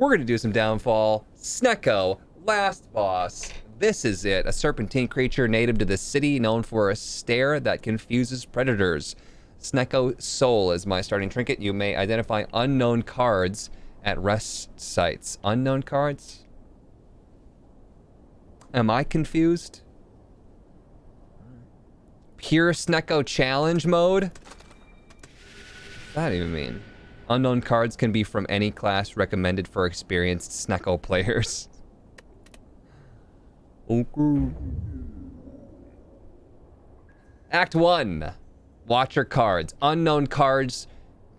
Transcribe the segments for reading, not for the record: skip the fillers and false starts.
We're going to do some downfall. Snecko, last boss. This is it. A serpentine creature native to the city, known for a stare that confuses predators. Snecko Soul is my starting trinket. You may identify unknown cards at rest sites. Unknown cards? Am I confused? Pure Snecko challenge mode? What does that even mean? Unknown cards can be from any class, recommended for experienced Snecko players. Okay. Act 1. Watcher cards. Unknown cards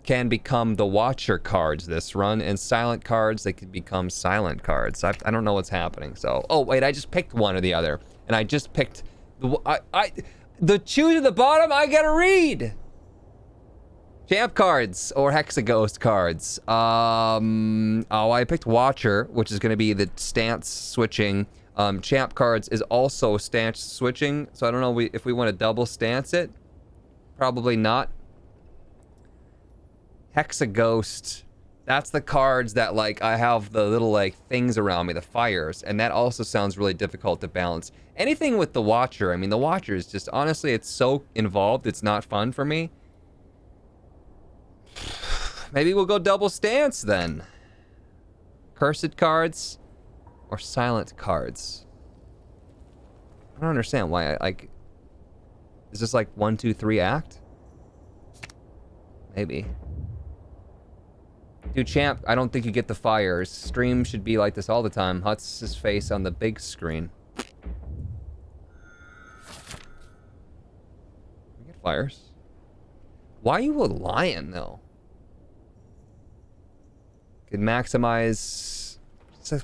can become the Watcher cards this run, and silent cards, they can become silent cards. I don't know what's happening, so... Oh, wait, I just picked one or the other. And I just picked... The choose at the bottom, I gotta read! Champ cards, or Hexaghost cards. I picked Watcher, which is gonna be the stance switching. Champ cards is also stance switching, so I don't know if we want to double stance it. Probably not. Hexaghost, that's the cards that, like, I have the little, like, things around me, the fires, and that also sounds really difficult to balance. Anything with the Watcher, I mean, the Watcher is just, honestly, it's so involved, it's not fun for me. Maybe we'll go double stance, then. Cursed cards or silent cards? I don't understand why like... Is this like 1, 2, 3 act? Maybe. Dude, Champ, I don't think you get the fires. Stream should be like this all the time. Huts his face on the big screen. We get fires. Why are you a lion, though? Could maximize...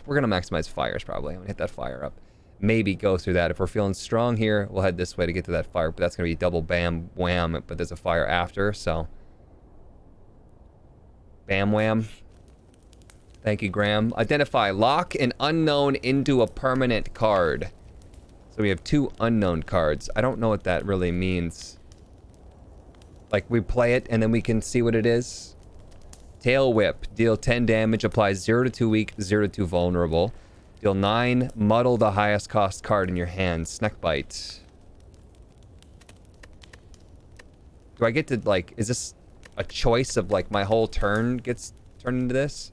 We're gonna maximize fires, probably. I'm gonna hit that fire up. Maybe go through that. If we're feeling strong here, we'll head this way to get to that fire, but that's gonna be double bam wham, but there's a fire after, so... Bam wham. Thank you, Graham. Identify. Lock an unknown into a permanent card. So we have 2 unknown cards. I don't know what that really means. Like, we play it and then we can see what it is. Tail Whip. Deal 10 damage. Applies 0 to 2 weak, 0 to 2 vulnerable. Deal 9. Muddle the highest cost card in your hand. Snecbite. Do I get to, like, is this a choice of, like, my whole turn gets turned into this?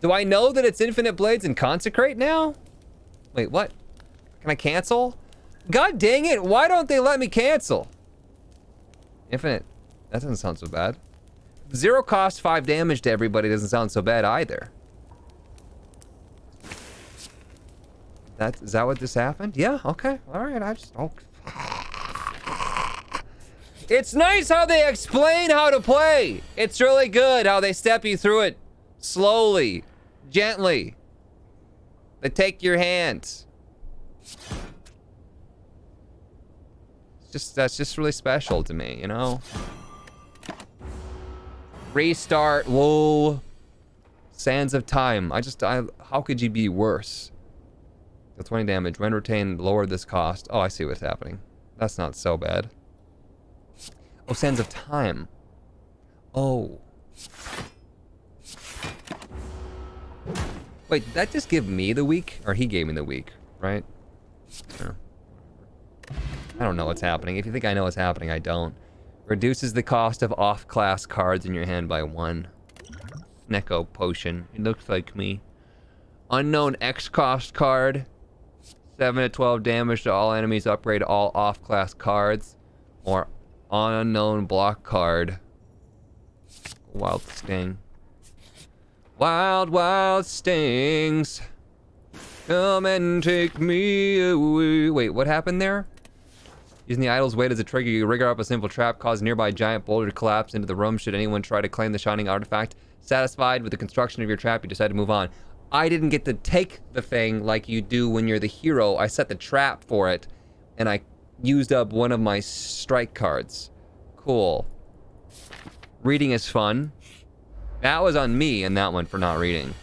Do I know that it's Infinite Blades and Consecrate now? Wait, what? Can I cancel? God dang it, why don't they let me cancel? Infinite. That doesn't sound so bad. 0 cost, 5 damage to everybody doesn't sound so bad either. Is that what this happened? Yeah, okay. Alright, I just... Oh. It's nice how they explain how to play. It's really good how they step you through it slowly, gently. They take your hands. That's just really special to me, you know? Restart, whoa. Sands of Time. How could you be worse? Deal 20 damage. When retained, lower this cost. Oh, I see what's happening. That's not so bad. Oh, Sands of Time. Oh. Wait, did that just give me the week? Or he gave me the week, right? Yeah. I don't know what's happening. If you think I know what's happening, I don't. Reduces the cost of off-class cards in your hand by 1. Snecko Potion. It looks like me. Unknown X-cost card. 7 to 12 damage to all enemies. Upgrade all off-class cards. Or unknown block card. Wild Sting. Wild, wild stings. Come and take me away. Wait, what happened there? Using the idol's weight as a trigger, you rigger up a simple trap, cause a nearby giant boulder to collapse into the room should anyone try to claim the shining artifact. Satisfied with the construction of your trap, you decide to move on. I didn't get to take the thing like you do when you're the hero. I set the trap for it, and I used up one of my strike cards. Cool. Reading is fun. That was on me and that one for not reading.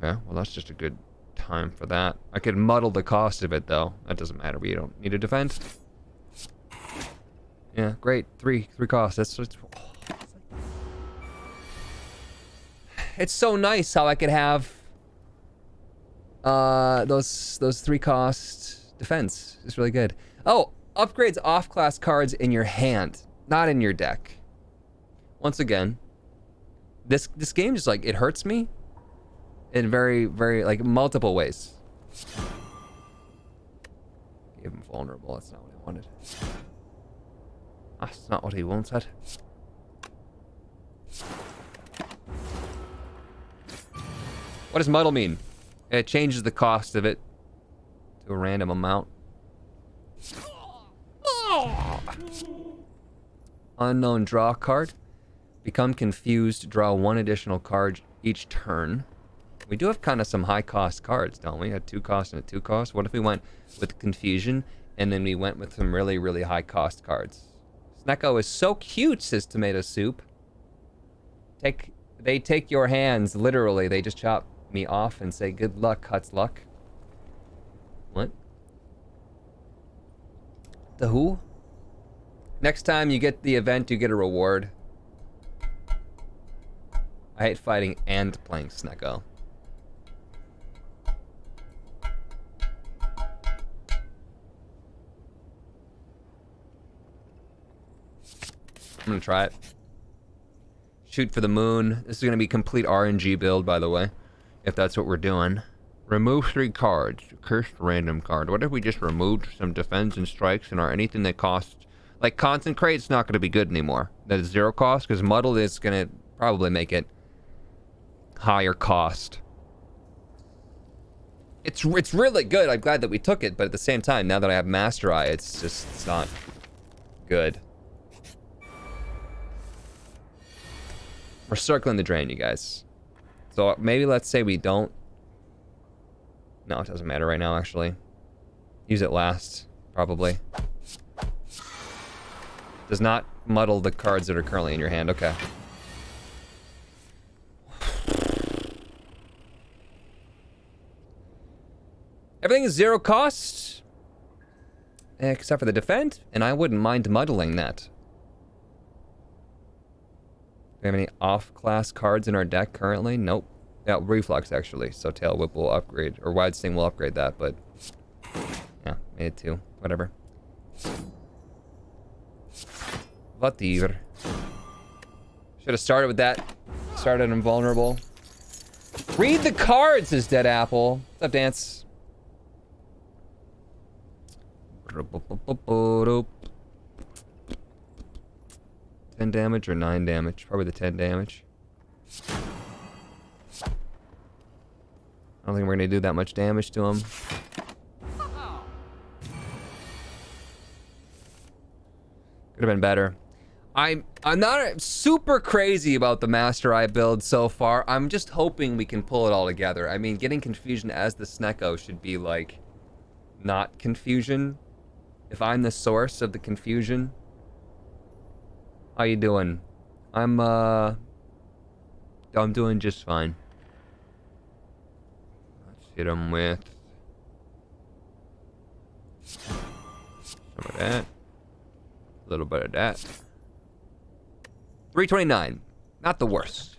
Okay, well that's just a good time for that. I could muddle the cost of it though. That doesn't matter. We don't need to defend. Yeah, great. Three costs. That's what's... it's so nice how I could have those 3-cost defense. It's really good. Oh, upgrades off-class cards in your hand, not in your deck. Once again, this game just like, it hurts me in very, very, like, multiple ways. Gave him vulnerable, that's not what I wanted. That's not what he wanted. What does muddle mean? It changes the cost of it to a random amount. Unknown draw card. Become confused, draw 1 additional card each turn. We do have kind of some high cost cards, don't we? A 2-cost and a 2-cost. What if we went with confusion and then we went with some really, really high cost cards? Snecko is so cute, says Tomato Soup. They take your hands, literally. They just chop me off and say, good luck, Huts luck. What? The who? Next time you get the event, you get a reward. I hate fighting and playing Snecko. I'm gonna try it. Shoot for the moon. This is gonna be complete RNG build, by the way, if that's what we're doing. Remove 3 cards. Cursed random card. What if we just removed some defense and strikes and are anything that costs, like concentrate's not gonna be good anymore. That is 0 cost, because muddle is gonna probably make it higher cost. It's really good. I'm glad that we took it, but at the same time, now that I have Master Eye, it's not good. We're circling the drain, you guys. So maybe let's say we don't. No, it doesn't matter right now, actually. Use it last, probably. Does not muddle the cards that are currently in your hand. Okay. Everything is 0 cost, except for the defend, and I wouldn't mind muddling that. Do we have any off-class cards in our deck currently? Nope. Yeah, Reflux, actually. So Tail Whip will upgrade, or Wide Sting will upgrade that, but... yeah, made it 2. Whatever. Whatever. Should have started with that. Started invulnerable. Read the cards, says Dead Apple. What's up, Dance? 10 damage or 9 damage? Probably the 10 damage. I don't think we're gonna do that much damage to him. Could have been better. I'm not super crazy about the Master Eye build so far. I'm just hoping we can pull it all together. I mean, getting confusion as the Snecko should be like not confusion. If I'm the source of the confusion. How you doing? I'm doing just fine. Let's hit him with some of that. A little bit of that. 329. Not the worst.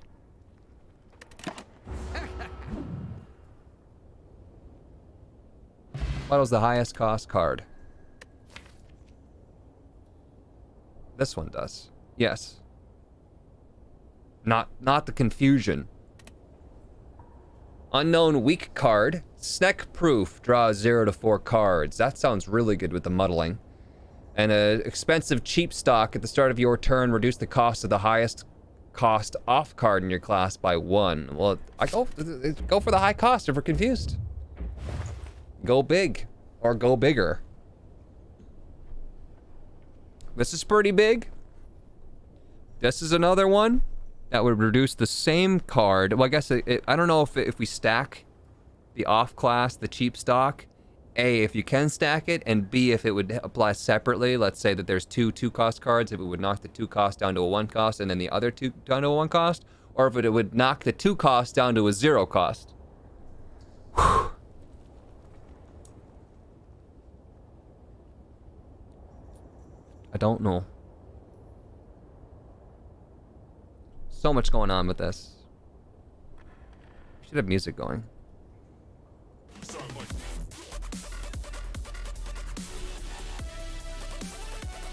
What was the highest cost card? This one does. Yes. Not the confusion. Unknown weak card. Sneck proof. Draws 0 to 4 cards. That sounds really good with the muddling. And a expensive cheap stock at the start of your turn. Reduce the cost of the highest cost off card in your class by 1. Well, I go for the high cost if we're confused. Go big. Or go bigger. This is pretty big. This is another one that would reduce the same card. Well, I guess I don't know if we stack the off class, the cheap stock. A, if you can stack it, and B, if it would apply separately. Let's say that there's 2 2-cost cards, if it would knock the 2 cost down to a 1 cost, and then the other 2 down to a 1 cost, or if it would knock the 2 cost down to a 0 cost. Whew. I don't know. So much going on with this. Should have music going.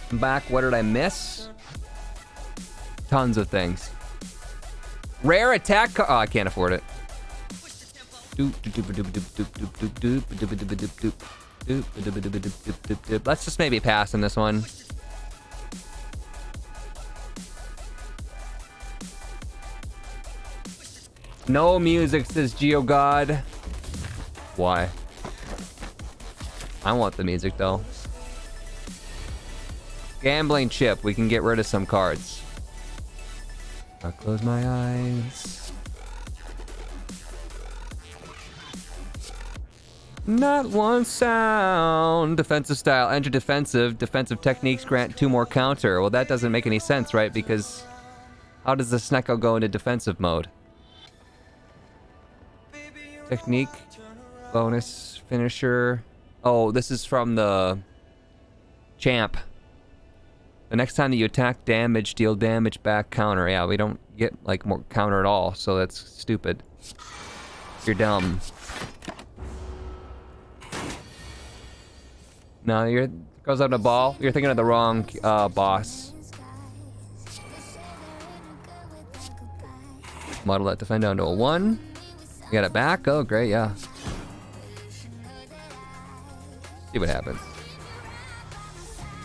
I'm back. What did I miss? Tons of things. Rare attack card. Oh, I can't afford it. Let's just maybe pass on this one. No music, says GeoGod. Why? I want the music though. Gambling chip. We can get rid of some cards. I'll close my eyes. Not one sound. Defensive style. Enter defensive. Defensive techniques grant 2 more counter. Well, that doesn't make any sense, right? Because how does the Snecko go into defensive mode? Technique. Bonus. Finisher. Oh, this is from the champ. The next time that you attack damage, deal damage back counter. Yeah, we don't get like more counter at all, so that's stupid. You're dumb. No, goes out a ball. You're thinking of the wrong boss. Model that defend down to a 1. You got it back. Oh, great, yeah. See what happens.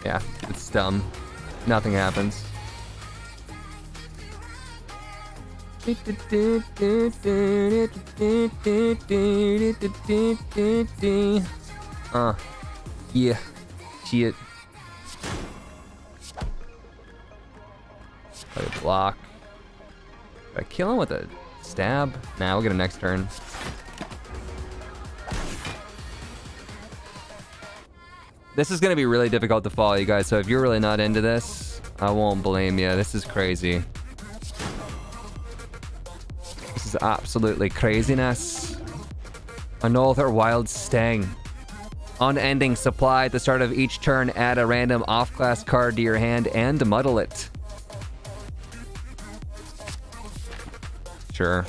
Yeah, it's dumb. Nothing happens. Yeah. Shit. Play a block. Did I kill him with a stab? Nah, we'll get him next turn. This is gonna be really difficult to follow, you guys, so if you're really not into this, I won't blame you. This is crazy. This is absolutely craziness. Another wild sting. Unending supply at the start of each turn. Add a random off-class card to your hand and muddle it. Sure.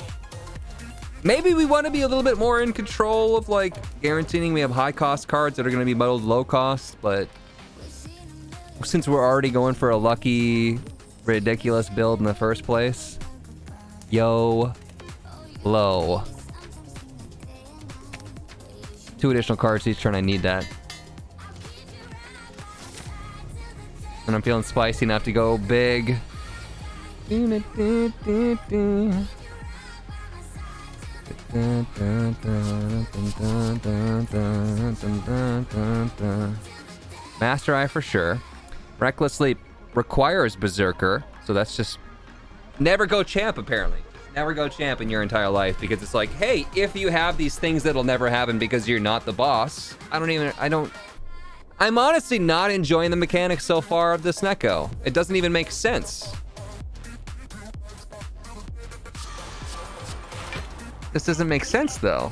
Maybe we want to be a little bit more in control of, like, guaranteeing we have high-cost cards that are going to be muddled low-cost, but since we're already going for a lucky, ridiculous build in the first place, yo, low. 2 additional cards each turn, I need that. And I'm feeling spicy enough to go big. Master Eye for sure. Reckless Leap requires Berserker, so that's just never go champ apparently. Just never go champ in your entire life because it's like, hey, if you have these things that'll never happen because you're not the boss. I'm honestly not enjoying the mechanics so far of the Snecko. It doesn't even make sense. This doesn't make sense, though.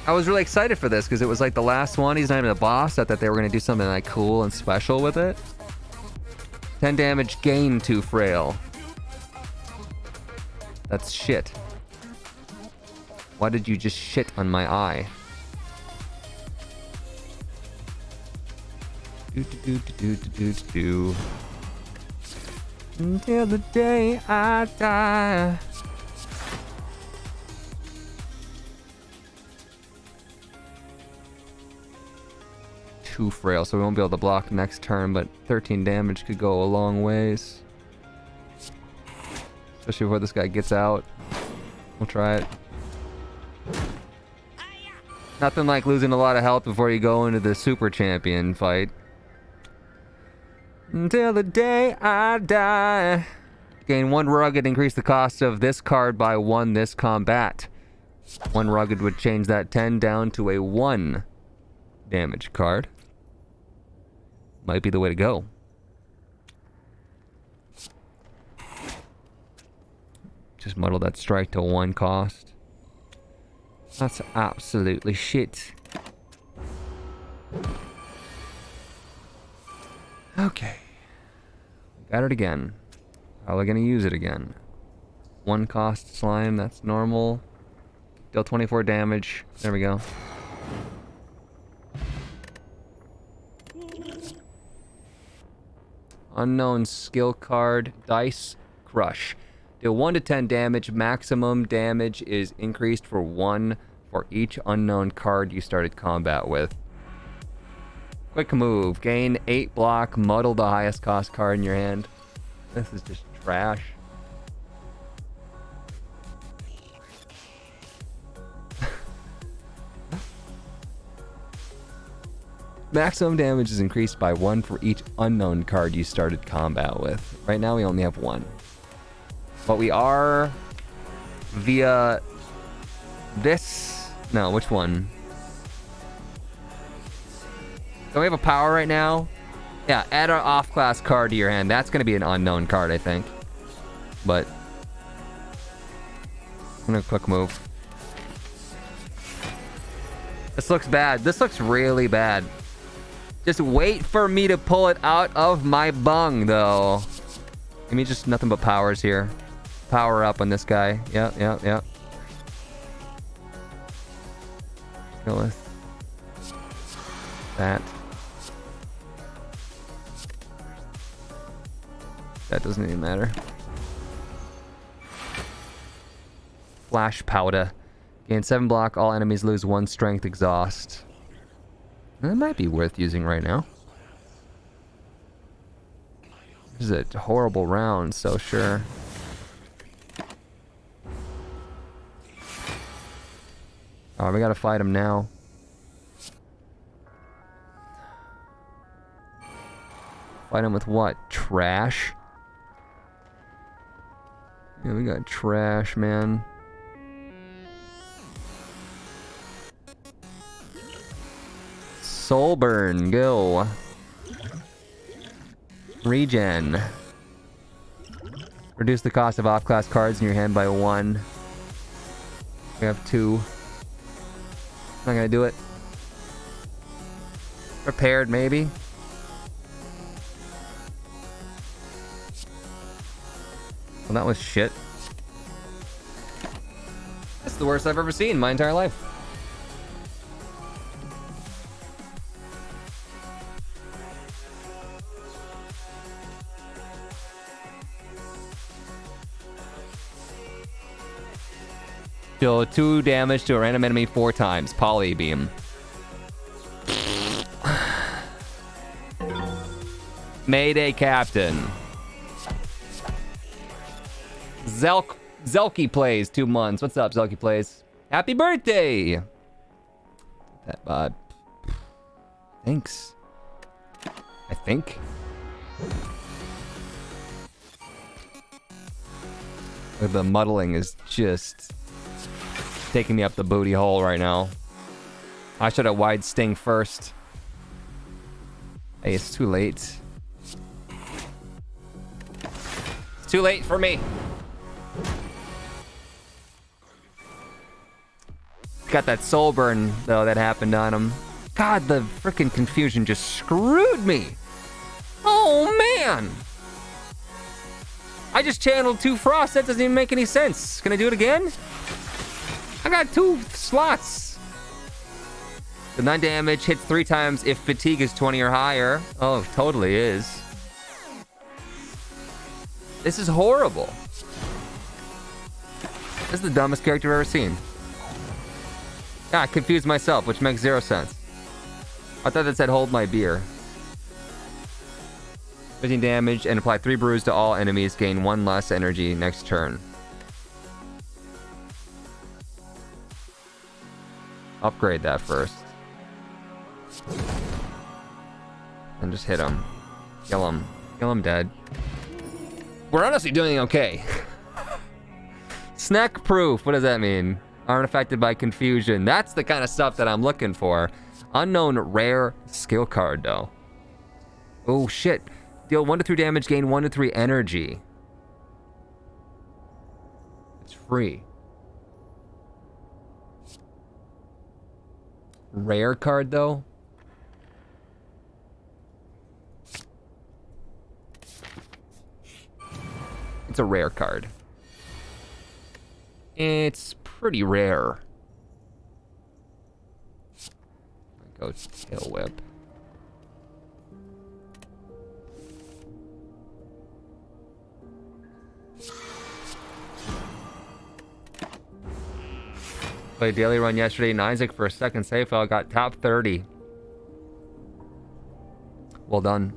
I was really excited for this because it was like the last one. He's not even a boss. I thought they were going to do something like cool and special with it. 10 damage, gain 2 frail. That's shit. Why did you just shit on my eye? Until the day I die. Too frail, so we won't be able to block next turn, but 13 damage could go a long ways. Especially before this guy gets out. We'll try it. Nothing like losing a lot of health before you go into the super champion fight. Until the day I die. Gain 1 rugged, increase the cost of this card by 1 this combat. 1 rugged would change that 10 down to a 1 damage card. Might be the way to go. Just muddle that strike to 1 cost. That's absolutely shit. Okay. Got it again. Probably gonna use it again. 1 cost slime, that's normal. Deal 24 damage. There we go. Unknown skill card, Dice Crush. Deal 1 to 10 damage. Maximum damage is increased for 1 for each unknown card you started combat with. Quick move. Gain 8 block. Muddle the highest cost card in your hand. This is just trash. Maximum damage is increased by 1 for each unknown card you started combat with. Right now we only have 1. But we are via this... No, which one? Don't we have a power right now? Yeah, add an off-class card to your hand. That's going to be an unknown card, I think. But... I'm going to quick move. This looks bad. This looks really bad. Just wait for me to pull it out of my bung, though. Give me just nothing but powers here. Power up on this guy. Yep. Go with that. That doesn't even matter. Flash powder. Gain 7 block. All enemies lose 1 strength exhaust. That might be worth using right now. This is a horrible round, so sure. Oh, we gotta fight him now. Fight him with what? Trash? Yeah, we got trash, man. Soulburn, go. Regen. Reduce the cost of off-class cards in your hand by 1. We have 2. Not gonna do it. Prepared, maybe. Well, that was shit. That's the worst I've ever seen in my entire life. Deal 2 damage to a random enemy 4 times. Poly beam. Mayday Captain. Zelky plays 2 months. What's up, Zelky plays? Happy birthday! That bod. Thanks. I think. The muddling is just taking me up the booty hole right now. I should have wide sting first. Hey, it's too late. It's too late for me. Got that soul burn, though, that happened on him. God, the freaking confusion just screwed me. Oh, man. I just channeled 2 frost. That doesn't even make any sense. Can I do it again? I got 2 slots. The 9 damage hits 3 times if fatigue is 20 or higher. Oh, it totally is. This is horrible. This is the dumbest character I've ever seen. Yeah, I confused myself, which makes 0 sense. I thought that said hold my beer. 15 damage and apply 3 brews to all enemies. Gain 1 less energy next turn. Upgrade that first. And just hit him. Kill him. Kill him dead. We're honestly doing okay. Snack proof. What does that mean? Aren't affected by confusion. That's the kind of stuff that I'm looking for. Unknown rare skill card, though. Oh, shit. Deal 1 to 3 damage. Gain 1 to 3 energy. It's free. Rare card, though? It's a rare card. It's pretty rare. Go Tail Whip. Played daily run yesterday in Isaac for a second save file. Got top 30. Well done.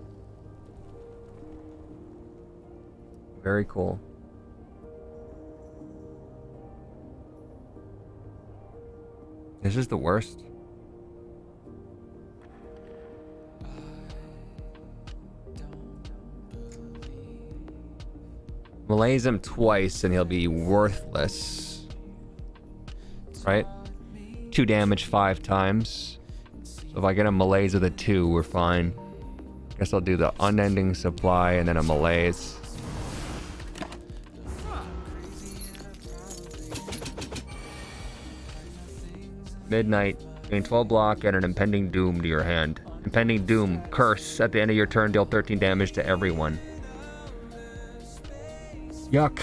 Very cool. This is the worst. Malaise him twice and he'll be worthless. Right? 2 damage 5 times. So if I get a malaise with a 2, we're fine. Guess I'll do the unending supply and then a malaise. Midnight. Gain 12 block and an impending doom to your hand. Impending doom. Curse. At the end of your turn, deal 13 damage to everyone. Yuck.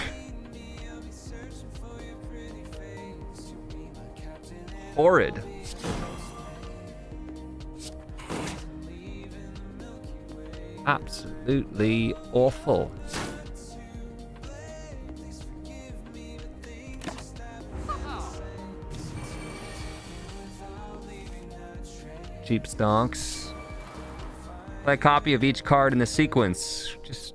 Horrid. Absolutely awful. Cheap stonks. Play a copy of each card in the sequence. Just...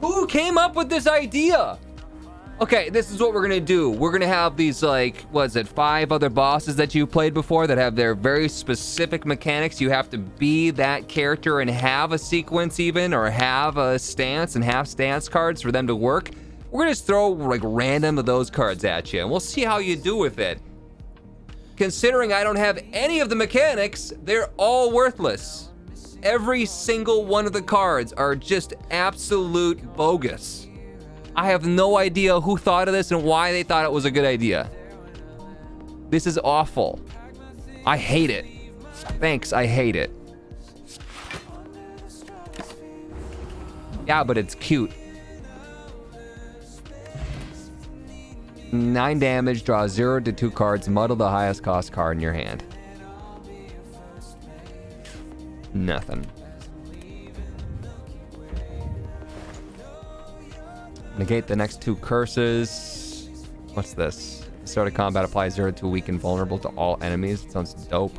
Who came up with this idea? Okay, this is what we're gonna do. We're gonna have these, like, what is it, 5 other bosses that you've played before that have their very specific mechanics. You have to be that character and have a sequence even, or have a stance and have stance cards for them to work. We're gonna just throw, like, random of those cards at you, and we'll see how you do with it. Considering I don't have any of the mechanics, they're all worthless. Every single one of the cards are just absolute bogus. I have no idea who thought of this and why they thought it was a good idea. This is awful. I hate it. Thanks, I hate it. Yeah, but it's cute. 9 damage, draw 0 to 2 cards, muddle the highest cost card in your hand. Nothing. Negate the next 2 curses. What's this? Start of combat, apply 0 to weak and vulnerable to all enemies. It sounds dope.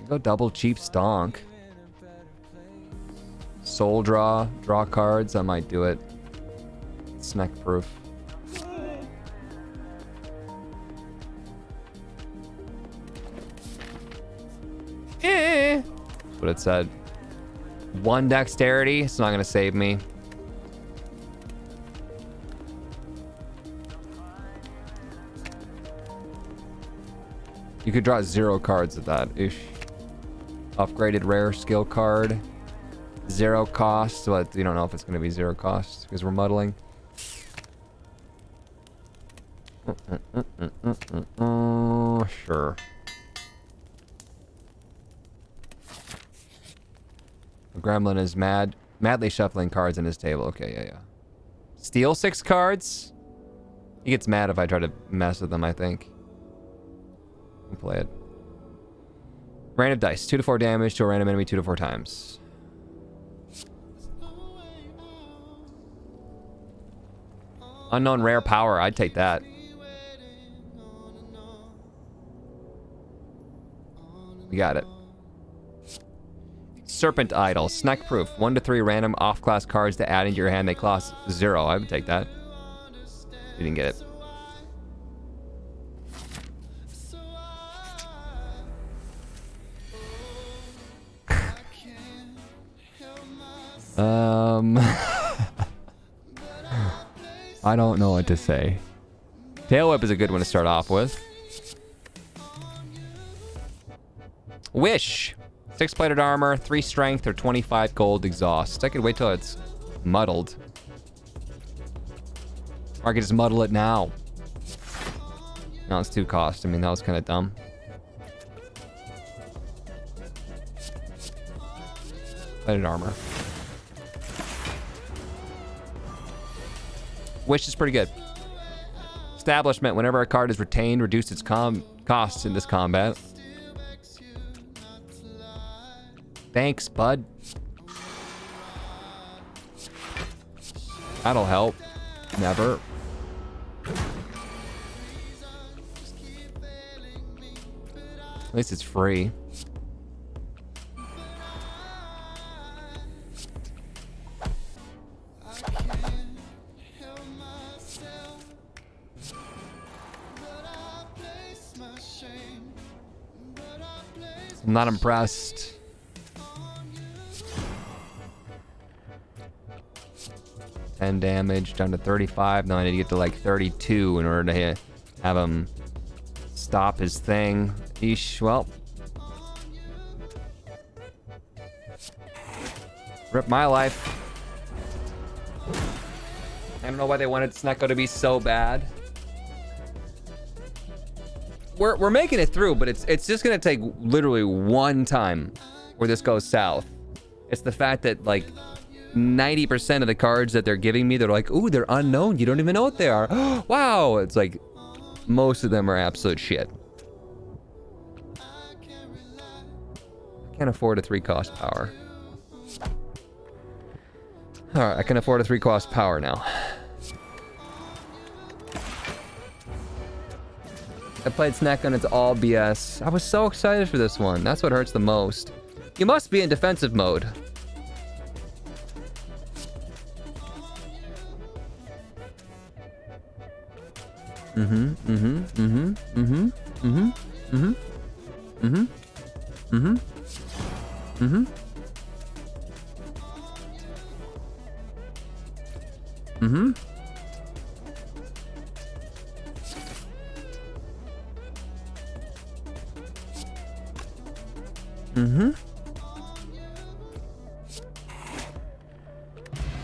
Go double cheap stonk. Soul draw cards. I might do it. Snack proof. That's what it said. 1 dexterity. It's not gonna save me. You could draw 0 cards at that. Ish. Upgraded rare skill card. 0 cost. So you don't know if it's gonna be 0 cost because we're muddling. Sure. The gremlin is madly shuffling cards in his table. Okay, yeah. Steal 6 cards? He gets mad if I try to mess with them, I think. I'll play it. Random dice. 2 to 4 damage to a random enemy 2 to 4 times. Unknown rare power. I'd take that. We got it. Serpent Idol. Snack proof. 1 to 3 random off-class cards to add into your hand. They cost 0. I would take that. You didn't get it. I don't know what to say. Tail Whip is a good one to start off with. Wish. 6 plated armor, 3 strength, or 25 gold exhaust. I could wait till it's muddled. Or I could just muddle it now. No, it's 2 cost. I mean, that was kind of dumb. Plated armor. Wish is pretty good. Establishment. Whenever a card is retained, reduce its costs in this combat. Thanks, bud. That'll help. Never. At least it's free. I'm not impressed. $10 damage down to 35. Now I need to get to like 32 in order to have him stop his thing. Eesh, well. Rip my life. I don't know why they wanted Snecko to be so bad. We're making it through, but it's just gonna take literally one time where this goes south. It's the fact that like 90% of the cards that they're giving me, they're like, ooh, they're unknown. You don't even know what they are. Wow. It's like most of them are absolute shit. I can't afford a 3-cost power. All right, I can afford a 3-cost power now. I played Snecko and it's all BS. I was so excited for this one. That's what hurts the most. You must be in defensive mode.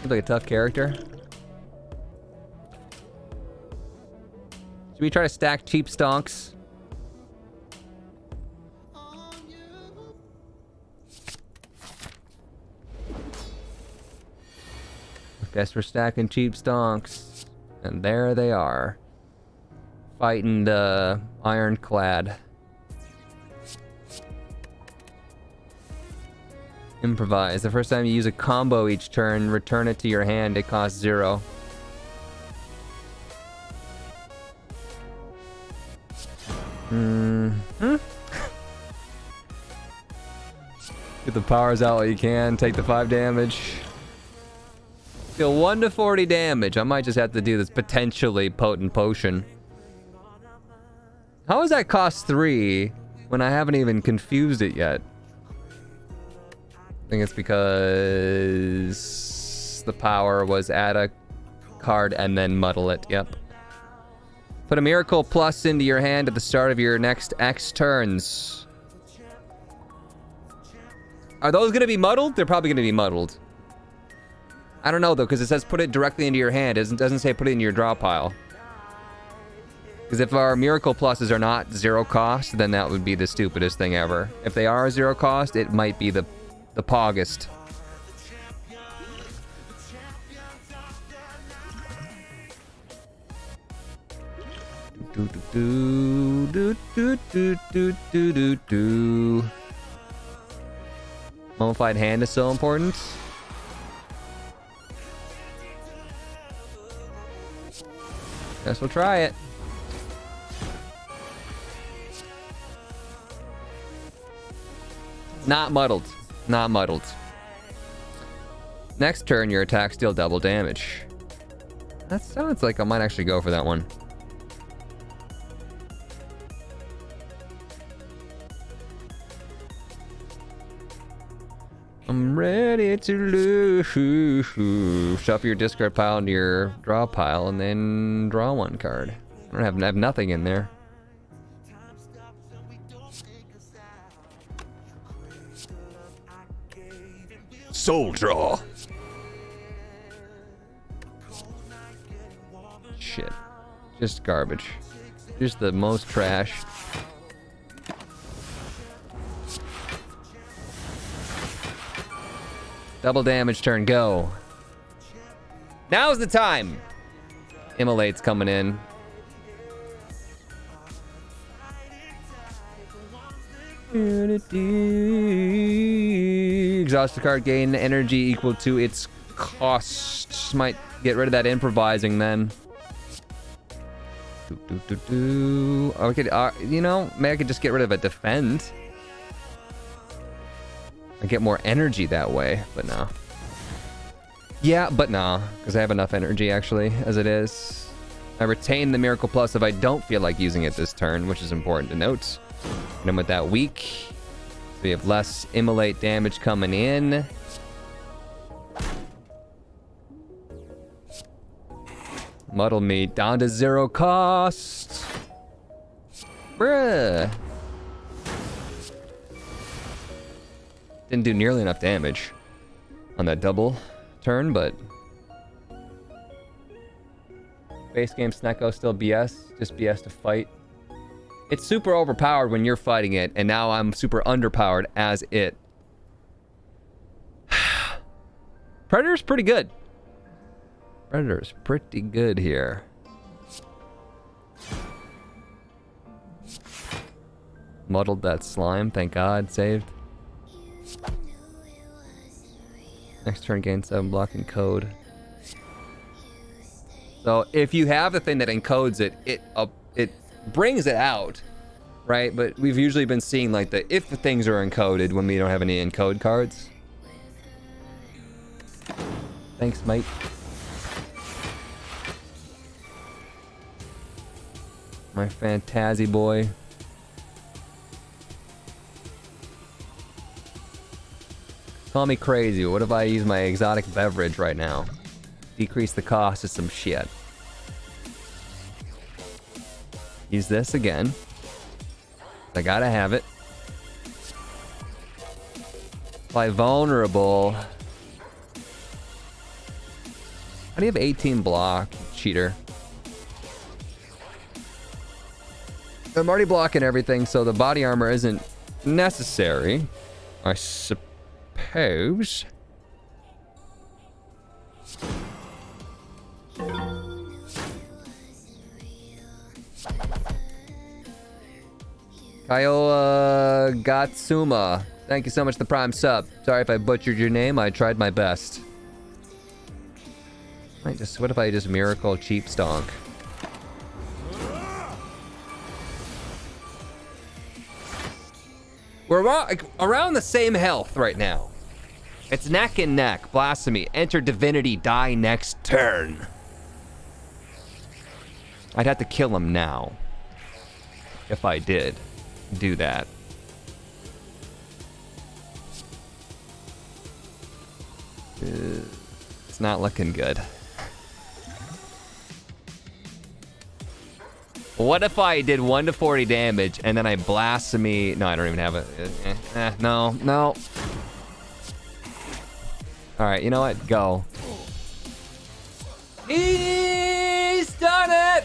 Seems like a tough character. Should we try to stack cheap stonks? Guess we're stacking cheap stonks. And there they are. Fighting the ironclad. Improvise. The first time you use a combo each turn, return it to your hand. It costs 0. Get the powers out while you can. Take the 5 damage. Deal 1 to 40 damage. I might just have to do this potentially potent potion. How is that cost 3 when I haven't even confused it yet? I think it's because the power was add a card and then muddle it. Yep. Put a Miracle Plus into your hand at the start of your next X turns. Are those going to be muddled? They're probably going to be muddled. I don't know, though, because it says put it directly into your hand. It doesn't say put it in your draw pile. Because if our Miracle Pluses are not 0 cost, then that would be the stupidest thing ever. If they are 0 cost, it might be the poggest. Mummified hand is so important. Guess we'll try it. Not muddled. Not muddled. Next turn, your attacks deal double damage. That sounds like I might actually go for that one. I'm ready to lose. Shuffle your discard pile into your draw pile and then draw 1 card. I have nothing in there. Soul draw. Shit. Just garbage. Just the most trash. Double damage turn, go. Now's the time. Immolate's coming in. Exhaust the card, gain energy equal to its cost. Might get rid of that improvising then. Oh, we could, you know, maybe I could just get rid of a defend. I get more energy that way, but no. Yeah, but no, because I have enough energy actually, as it is. I retain the Miracle Plus if I don't feel like using it this turn, which is important to note. And then with that weak, so we have less immolate damage coming in. Muddle me down to 0 cost. Bruh. Didn't do nearly enough damage on that double turn, but base game Snecko still BS, just BS to fight. It's super overpowered when you're fighting it, and now I'm super underpowered as it. Predator's pretty good. Predator's pretty good here. Muddled that slime, thank God, saved. Next turn gain 7 block encode. So if you have the thing that encodes it, it brings it out, right? But we've usually been seeing like the if the things are encoded when we don't have any encode cards. Thanks, mate. My fantasy boy. Call me crazy, but what if I use my exotic beverage right now? Decrease the cost of some shit. Use this again. I gotta have it. Apply vulnerable. How do you have 18 block, cheater? I'm already blocking everything, so the body armor isn't necessary, I suppose. Kyoa Gatsuma, thank you so much for the prime sub. Sorry if I butchered your name, I tried my best. What if I just miracle cheap stonk? We're around the same health right now. It's neck and neck. Blasphemy. Enter divinity. Die next turn. I'd have to kill him now. If I did do that. It's not looking good. What if I did 1 to 40 damage and then I blasphemy? No, I don't even have it. No. All right, you know what? Go. He's done it!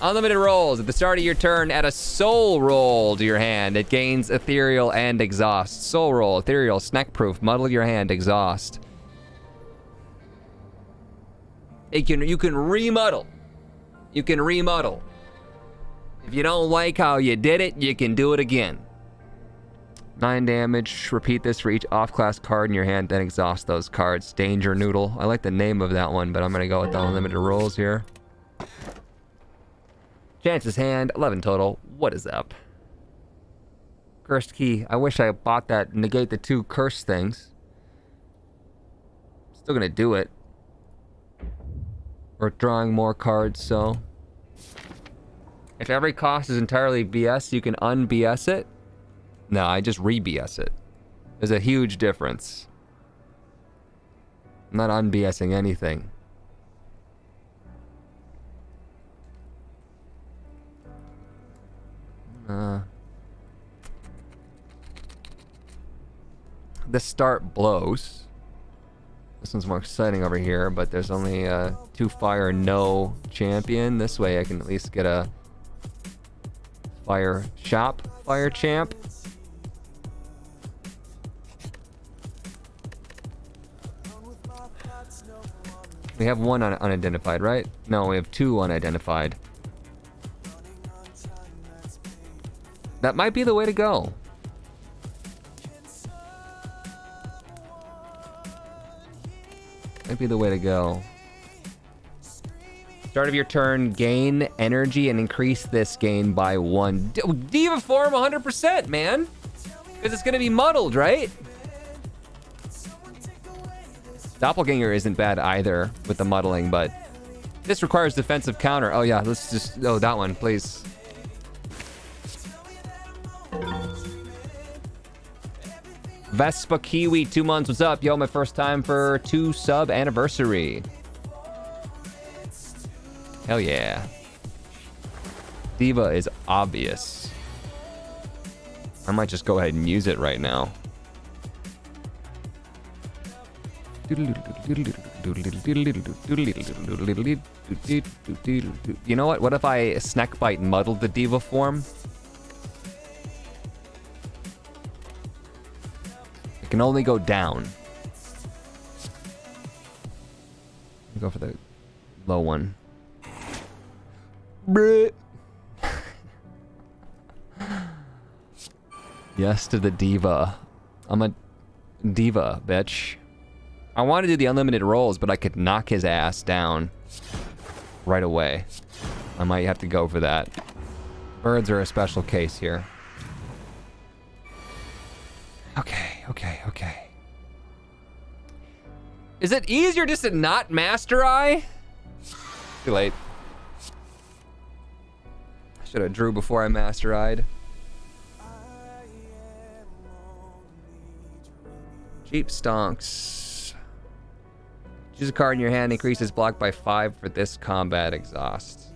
Unlimited rolls. At the start of your turn, add a soul roll to your hand. It gains ethereal and exhaust. Soul roll, ethereal, snack proof. Muddle your hand, exhaust. You can remuddle. You can remuddle. If you don't like how you did it, you can do it again. 9 damage. Repeat this for each off-class card in your hand, then exhaust those cards. Danger Noodle. I like the name of that one, but I'm gonna go with the unlimited rolls here. Chances hand, 11 total. What is up? Cursed key. I wish I bought that. Negate the 2 curse things. Still gonna do it. We're drawing more cards, so... If every cost is entirely BS, you can un-BS it. No, I just re-BS it. There's a huge difference. I'm not un-BSing anything. The start blows. This one's more exciting over here, but there's only 2 fire, no champion. This way I can at least get a fire shop, fire champ. We have 1 unidentified, right? No, we have 2 unidentified. That might be the way to go. Might be the way to go. Start of your turn, gain energy and increase this gain by 1. Diva form 100%, man. Because it's going to be muddled, right? Doppelganger isn't bad either with the muddling, but this requires defensive counter. Oh yeah, let's just, oh, that one, please. Vespa Kiwi, 2 months. What's up? Yo, my first time for 2 sub anniversary. Hell yeah. Diva is obvious. I might just go ahead and use it right now. You know what? What if I Snecko muddled the Diva form? It can only go down. Go for the low one. Yes to the Diva. I'm a Diva, bitch. I want to do the unlimited rolls, but I could knock his ass down right away. I might have to go for that. Birds are a special case here. Okay. Is it easier just to not master eye? Too late. Should have drew before I master eyed. Cheap stonks. Choose a card in your hand, increases block by 5 for this combat exhaust.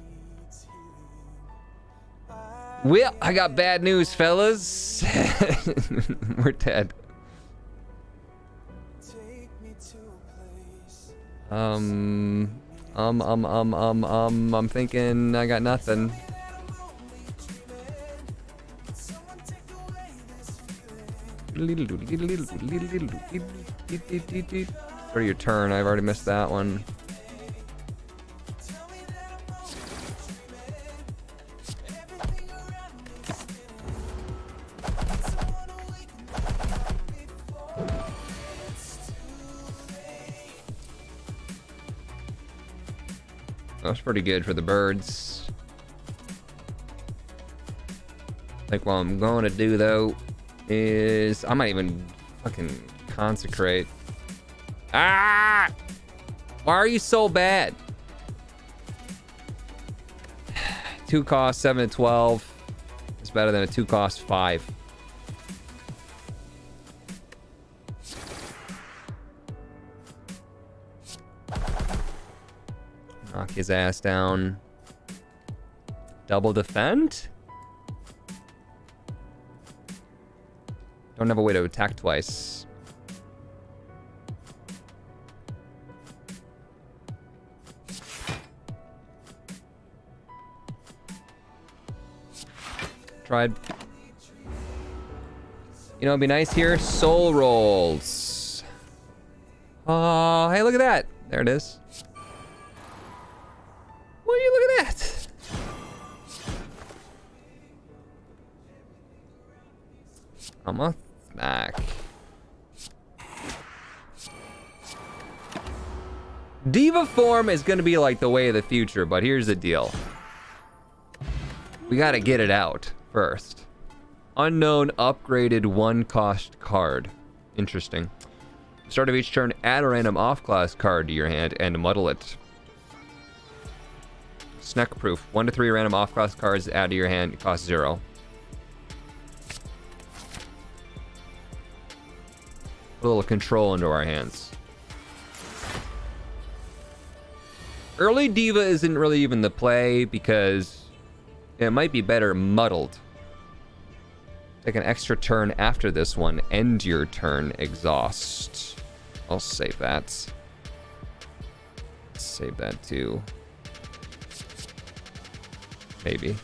Well, I got bad news, fellas. We're dead. I'm thinking I got nothing. For your turn, I've already missed that one. That's pretty good for the birds. I think what I'm going to do though is I might even fucking consecrate. Ah! Why are you so bad? 2 cost 7 to 12. It's better than a 2 cost 5. Knock his ass down. Double defend? Don't have a way to attack twice. Tried. You know, it'd be nice here. Soul rolls. Oh, hey, look at that. There it is. Will you look at that? I'm a smack. Diva form is gonna be like the way of the future, but here's the deal. We gotta get it out first. Unknown upgraded 1 cost card. Interesting. Start of each turn, add a random off-class card to your hand and muddle it. Snecko proof. 1 to 3 random off-class cards add to your hand. It costs 0. Put a little control into our hands. Early Diva isn't really even the play because it might be better muddled. Take an extra turn after this one. End your turn. Exhaust. I'll save that. Save that too. Maybe.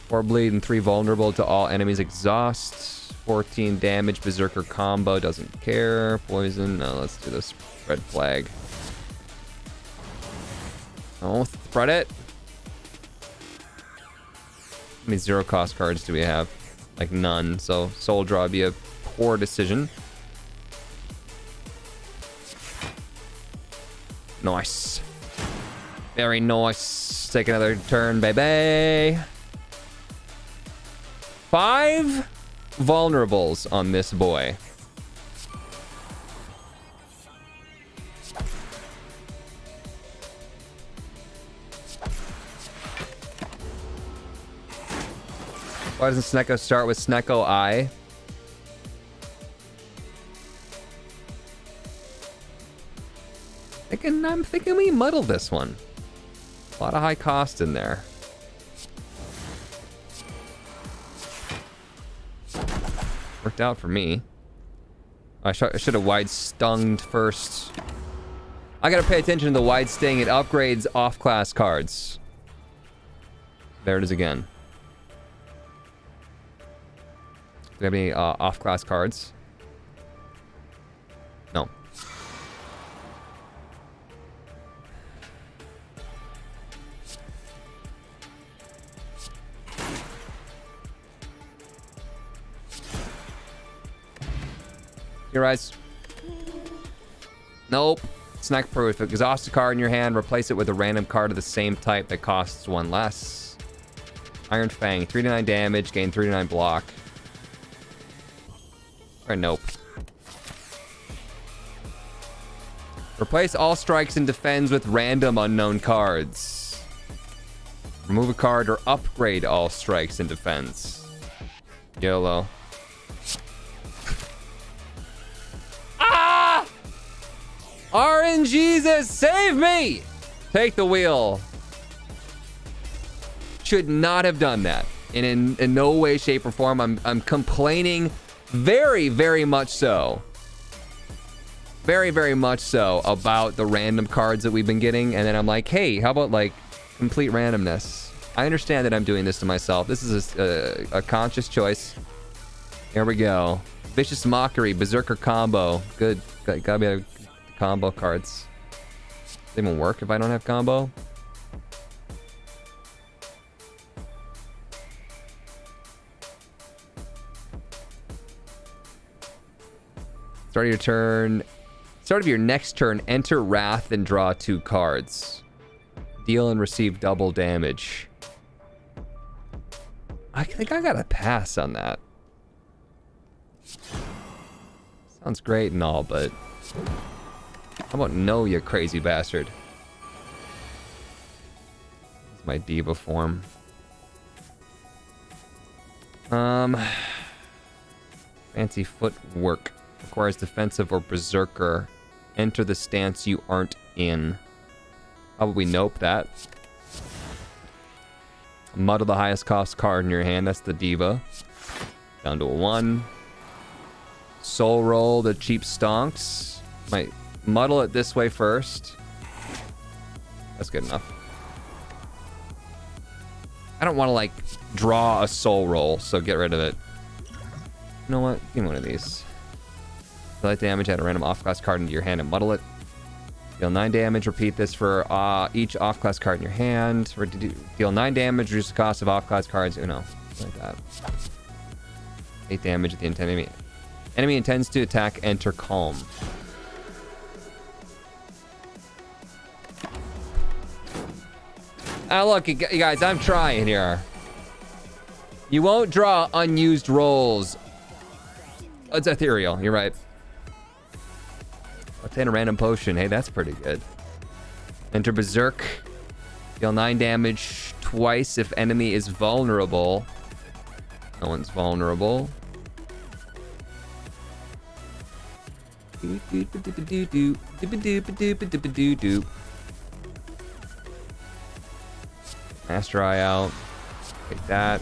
Four bleed and 3 vulnerable to all enemies exhaust. 14 damage, berserker combo, doesn't care. Poison, no, let's do this. Red flag. Oh, spread it. How many 0 cost cards do we have? Like none, so soul draw would be a poor decision. Nice. Very nice. Take another turn, baby. 5 vulnerables on this boy. Why doesn't Snecko start with Snecko I? I'm thinking we muddle this one. A lot of high cost in there. Worked out for me. I should have wide stunged first. I gotta pay attention to the wide sting. It upgrades off-class cards. There it is again. Do we have any off-class cards? No. Your eyes. Nope. Snack proof. Exhaust a card in your hand. Replace it with a random card of the same type that costs 1 less. Iron Fang. 3 to 9 damage. Gain 3 to 9 block. Or nope. Replace all strikes and defends with random unknown cards. Remove a card or upgrade all strikes and defense. YOLO. Ah! RNGesus, save me! Take the wheel. Should not have done that. In no way, shape, or form. I'm complaining very, very much so. Very, very much so about the random cards that we've been getting. And then I'm like, hey, how about like complete randomness? I understand that I'm doing this to myself. This is a conscious choice. Here we go. Vicious Mockery, Berserker combo. Good. Gotta be a combo cards. Does it even work if I don't have combo? Start of your turn. Start of your next turn, enter Wrath and draw 2 cards. Deal and receive double damage. I think I gotta pass on that. Sounds great and all, but how about no, you crazy bastard? This is my Diva form. Fancy footwork. Requires defensive or berserker. Enter the stance you aren't in. Probably nope that. Muddle the highest cost card in your hand. That's the Diva. Down to a 1. Soul roll the cheap stonks. Might muddle it this way first. That's good enough. I don't want to like draw a soul roll, so get rid of it. You know what? Give me one of these. Light damage, add a random off-class card into your hand and muddle it. Deal 9 damage, repeat this for each off-class card in your hand. Deal 9 damage, reduce the cost of off-class cards. Like that. 8 damage at the enemy. Enemy intends to attack, enter calm. Look, you guys, I'm trying here. You won't draw unused rolls. It's ethereal, you're right. Obtain a random potion. Hey, that's pretty good. Enter Berserk. Deal 9 damage twice if enemy is vulnerable. No one's vulnerable. Master Eye out. Take that.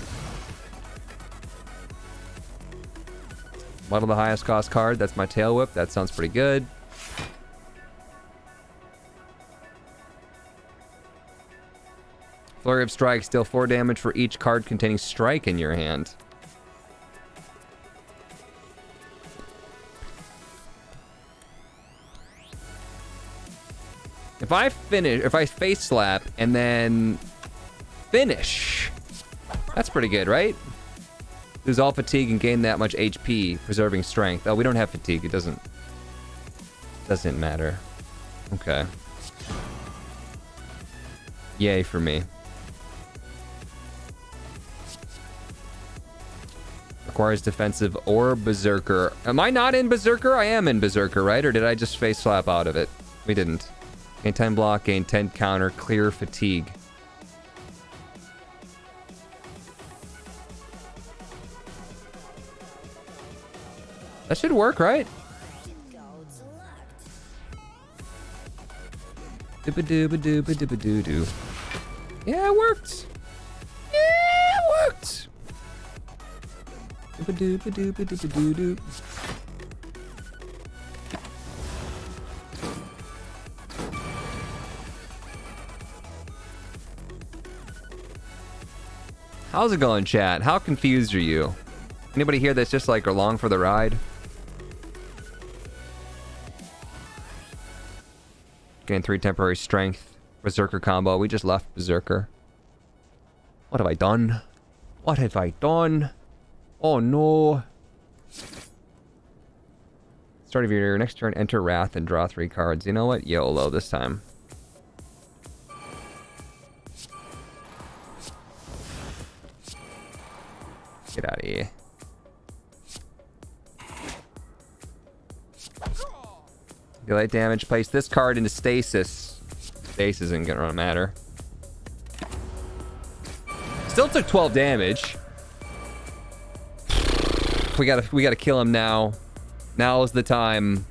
Muddle the highest cost card. That's my Tail Whip. That sounds pretty good. Flurry of Strike. Deal 4 damage for each card containing Strike in your hand. If I face slap and then finish, that's pretty good, right? Lose all fatigue and gain that much HP, preserving strength. Oh, we don't have fatigue. It doesn't matter. Okay. Yay for me. Requires defensive or berserker. Am I not in berserker? I am in berserker, right? Or did I just face slap out of it? We didn't. Gain 10 block, gain 10 counter, clear fatigue. That should work, right? Dooba-dooba-dooba-dooba-doo-doo. Yeah, it worked. Yeah, it worked. Dooba-dooba-dooba-dooba-doo-doo. How's it going, chat? How confused are you? Anybody here that's just like along for the ride? Gain 3 temporary strength. Berserker combo. We just left Berserker. What have I done? What have I done? Oh no. Start of your next turn, enter Wrath and draw 3 cards. You know what? YOLO this time. Get out of here. Delay damage. Place this card into stasis. Stasis isn't gonna matter. Still took 12 damage. We gotta kill him now. Now is the time.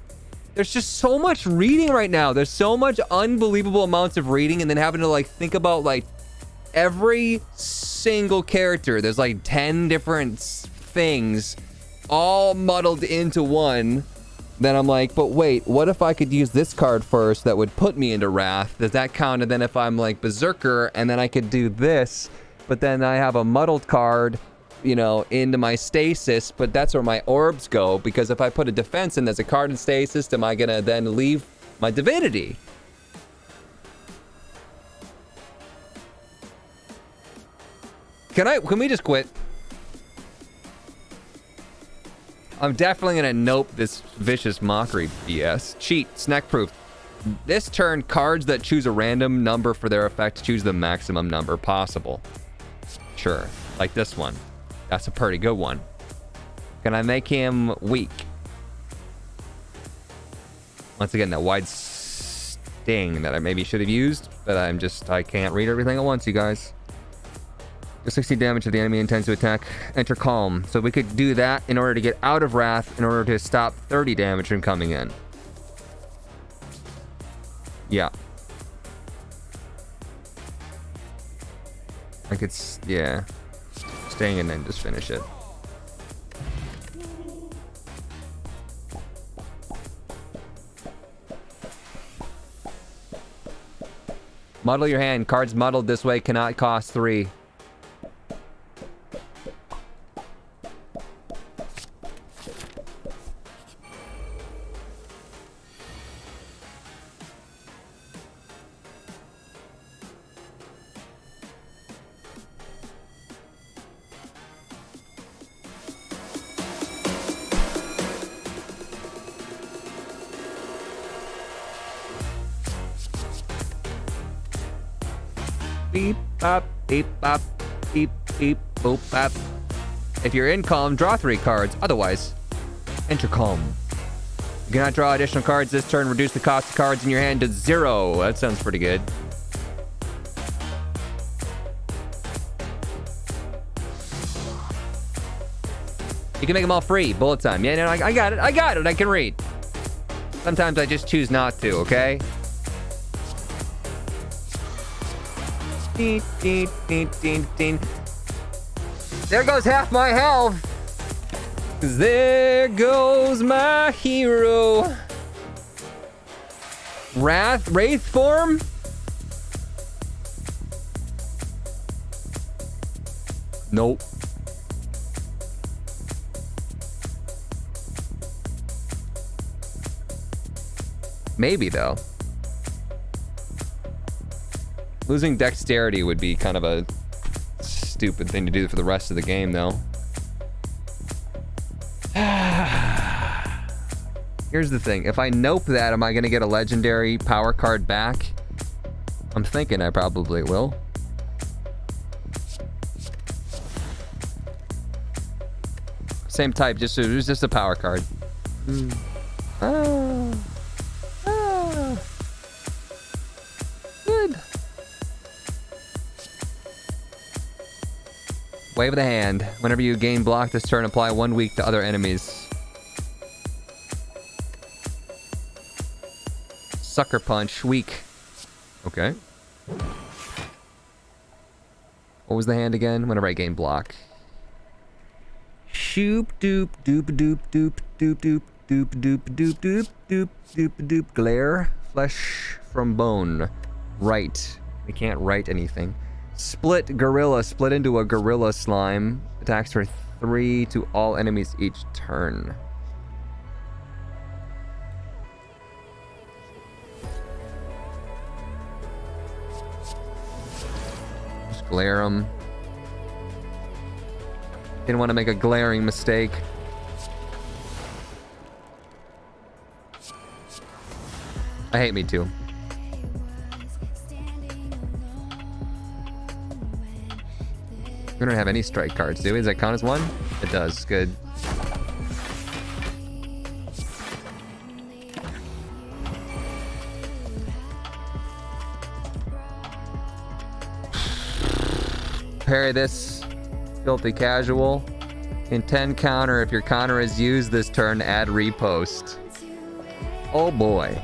There's just so much reading right now. There's so much unbelievable amounts of reading, and then having to like think about like every single character. There's like 10 different things all muddled into one. Then I'm like, but wait, what if I could use this card first that would put me into Wrath? Does that count? And then if I'm like Berserker, and then I could do this, but then I have a muddled card, you know, into my stasis, but that's where my orbs go, because if I put a defense in, there's a card in stasis, am I gonna then leave my divinity? Can we just quit? I'm definitely gonna nope this vicious mockery BS. Cheat, snack proof. This turn, cards that choose a random number for their effect choose the maximum number possible. Sure, like this one. That's a pretty good one. Can I make him weak? Once again, that wide sting that I maybe should have used, but I can't read everything at once, you guys. The 60 damage if the enemy intends to attack. Enter calm. So we could do that in order to get out of Wrath, in order to stop 30 damage from coming in. Yeah. I could, yeah. Staying and then just finish it. Muddle your hand. Cards muddled this way cannot cost 3. Beep, bop, beep, bop, beep, beep, boop, bop. If you're in calm, draw 3 cards. Otherwise, enter calm. You cannot draw additional cards this turn. Reduce the cost of cards in your hand to 0. That sounds pretty good. You can make them all free. Bullet time. Yeah, no, I got it. I got it. I can read. Sometimes I just choose not to, okay? Ding, ding, ding, ding, ding. There goes half my health. There goes my hero. Wraith form? Nope. Maybe though. Losing dexterity would be kind of a stupid thing to do for the rest of the game though. Here's the thing. If I nope that, am I going to get a legendary power card back? I'm thinking I probably will. Same type, it was just a power card. Good. Wave of the hand. Whenever you gain block this turn, apply 1 week to other enemies. Sucker punch, weak. Okay. What was the hand again? Whenever I gain block. Shoop doop doop doop doop doop doop doop doop doop doop doop doop doop. Glare. Flesh from bone. Right. We can't write anything. Split gorilla. Split into a gorilla slime. Attacks for 3 to all enemies each turn. Just glare them. Didn't want to make a glaring mistake. I hate me too. We don't have any strike cards, do we? Does that count as one? It does. Good. Parry this. Filthy casual. Intend counter. If your counter is used this turn, add repost. Oh boy.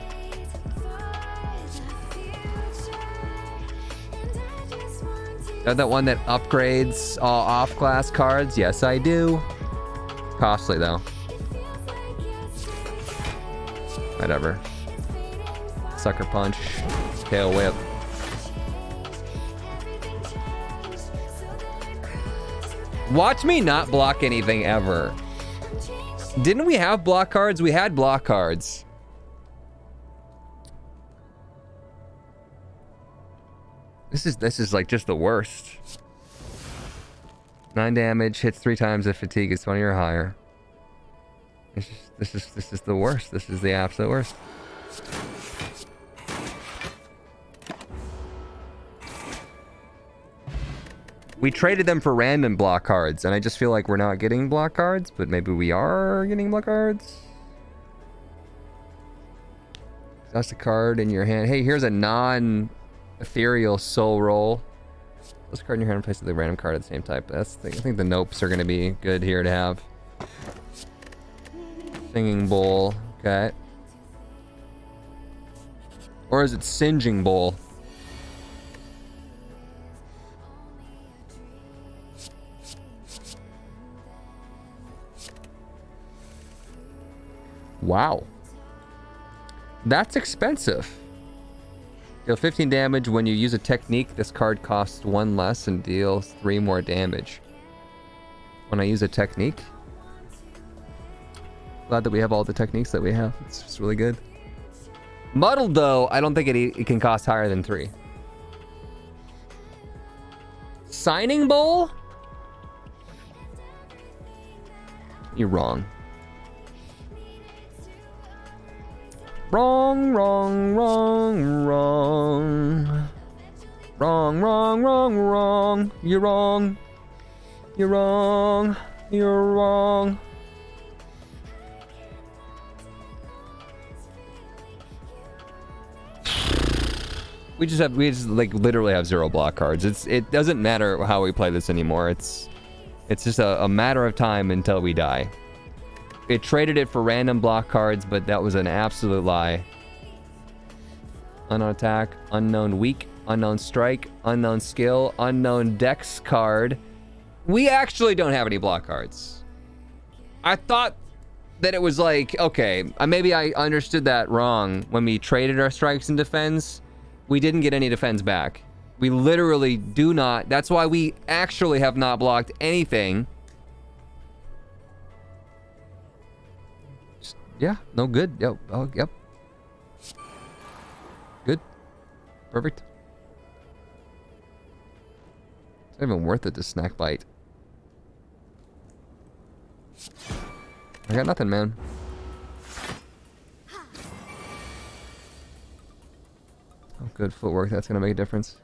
Is that one that upgrades all off-class cards? Yes, I do. Costly though. Whatever. Sucker punch. Tail whip. Watch me not block anything ever. Didn't we have block cards? We had block cards. This is like just the worst. 9 damage, hits 3 times if fatigue is 20 or higher. This is the worst. This is the absolute worst. We traded them for random block cards, and I just feel like we're not getting block cards, but maybe we are getting block cards. That's a card in your hand. Hey, here's a non-ethereal soul roll. This card in your hand replaces the random card of the same type. That's the thing. I think the nopes are going to be good here to have. Singing bowl. Okay. Or is it singeing bowl? Wow. That's expensive. Deal 15 damage when you use a technique. This card costs 1 less and deals 3 more damage. When I use a technique. Glad that we have all the techniques that we have. It's just really good. Muddled though, I don't think it can cost higher than 3. Signing bowl? You're wrong. Wrong, wrong, wrong, wrong. Wrong, wrong, wrong, wrong. You're wrong. You're wrong. You're wrong. We just like literally have 0 block cards. It doesn't matter how we play this anymore. It's just a matter of time until we die. It traded it for random block cards, but that was an absolute lie. Unknown attack, unknown weak, unknown strike, unknown skill, unknown dex card. We actually don't have any block cards. I thought that it was like, okay, maybe I understood that wrong when we traded our strikes and defense. We didn't get any defense back. We literally do not. That's why we actually have not blocked anything. Just, yeah, no good. Yep. Oh, yep. Good. Perfect. It's not even worth it to snack bite. I got nothing, man. Oh, good footwork. That's gonna make a difference.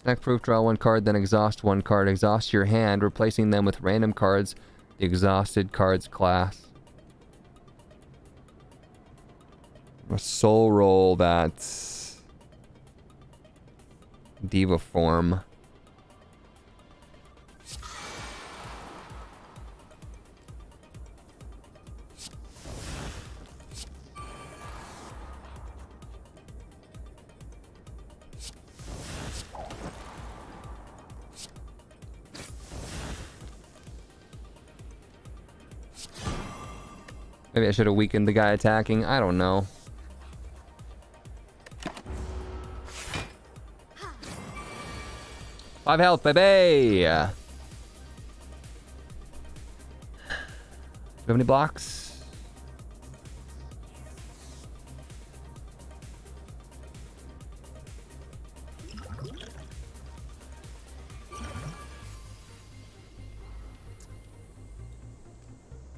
Snack proof, draw one card, then exhaust one card. Exhaust your hand, replacing them with random cards, the exhausted cards class. A soul roll that Diva form. Maybe I should have weakened the guy attacking. I don't know. Five health, baby! Do we have any blocks?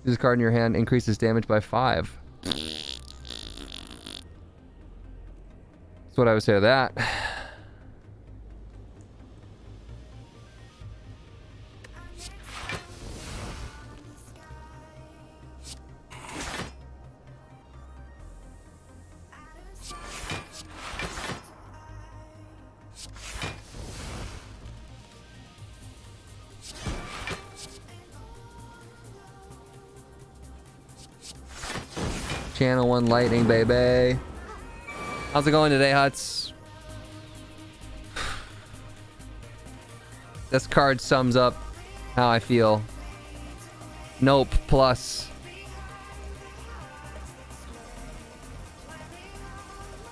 Use a card in your hand, increases damage by 5. That's what I would say to that. Channel 1 lightning, baby. How's it going today, Huts? This card sums up how I feel. Nope, plus.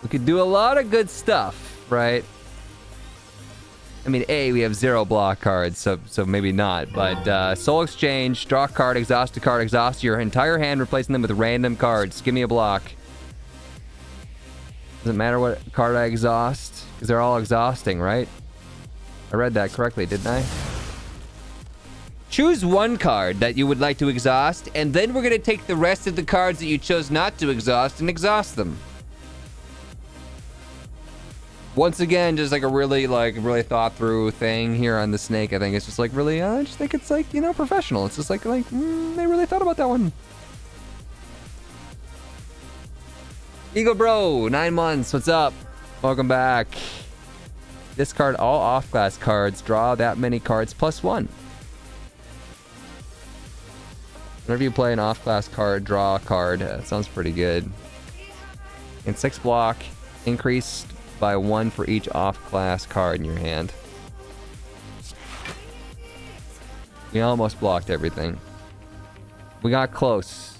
We could do a lot of good stuff, right? I mean, we have 0 block cards, so maybe not. But Soul Exchange, draw a card, exhaust a card, exhaust your entire hand, replacing them with random cards. Give me a block. Doesn't matter what card I exhaust, because they're all exhausting, right? I read that correctly, didn't I? Choose one card that you would like to exhaust, and then we're going to take the rest of the cards that you chose not to exhaust and exhaust them. Once again, just like a really thought through thing here on the snake. I think it's just like really, I just think it's like, you know, professional. It's just like they really thought about that one. Eagle Bro, 9 months. What's up? Welcome back. Discard all off-class cards. Draw that many cards plus 1. Whenever you play an off-class card, draw a card. That sounds pretty good. And 6 block, increased by 1 for each off-class card in your hand. We almost blocked everything. We got close.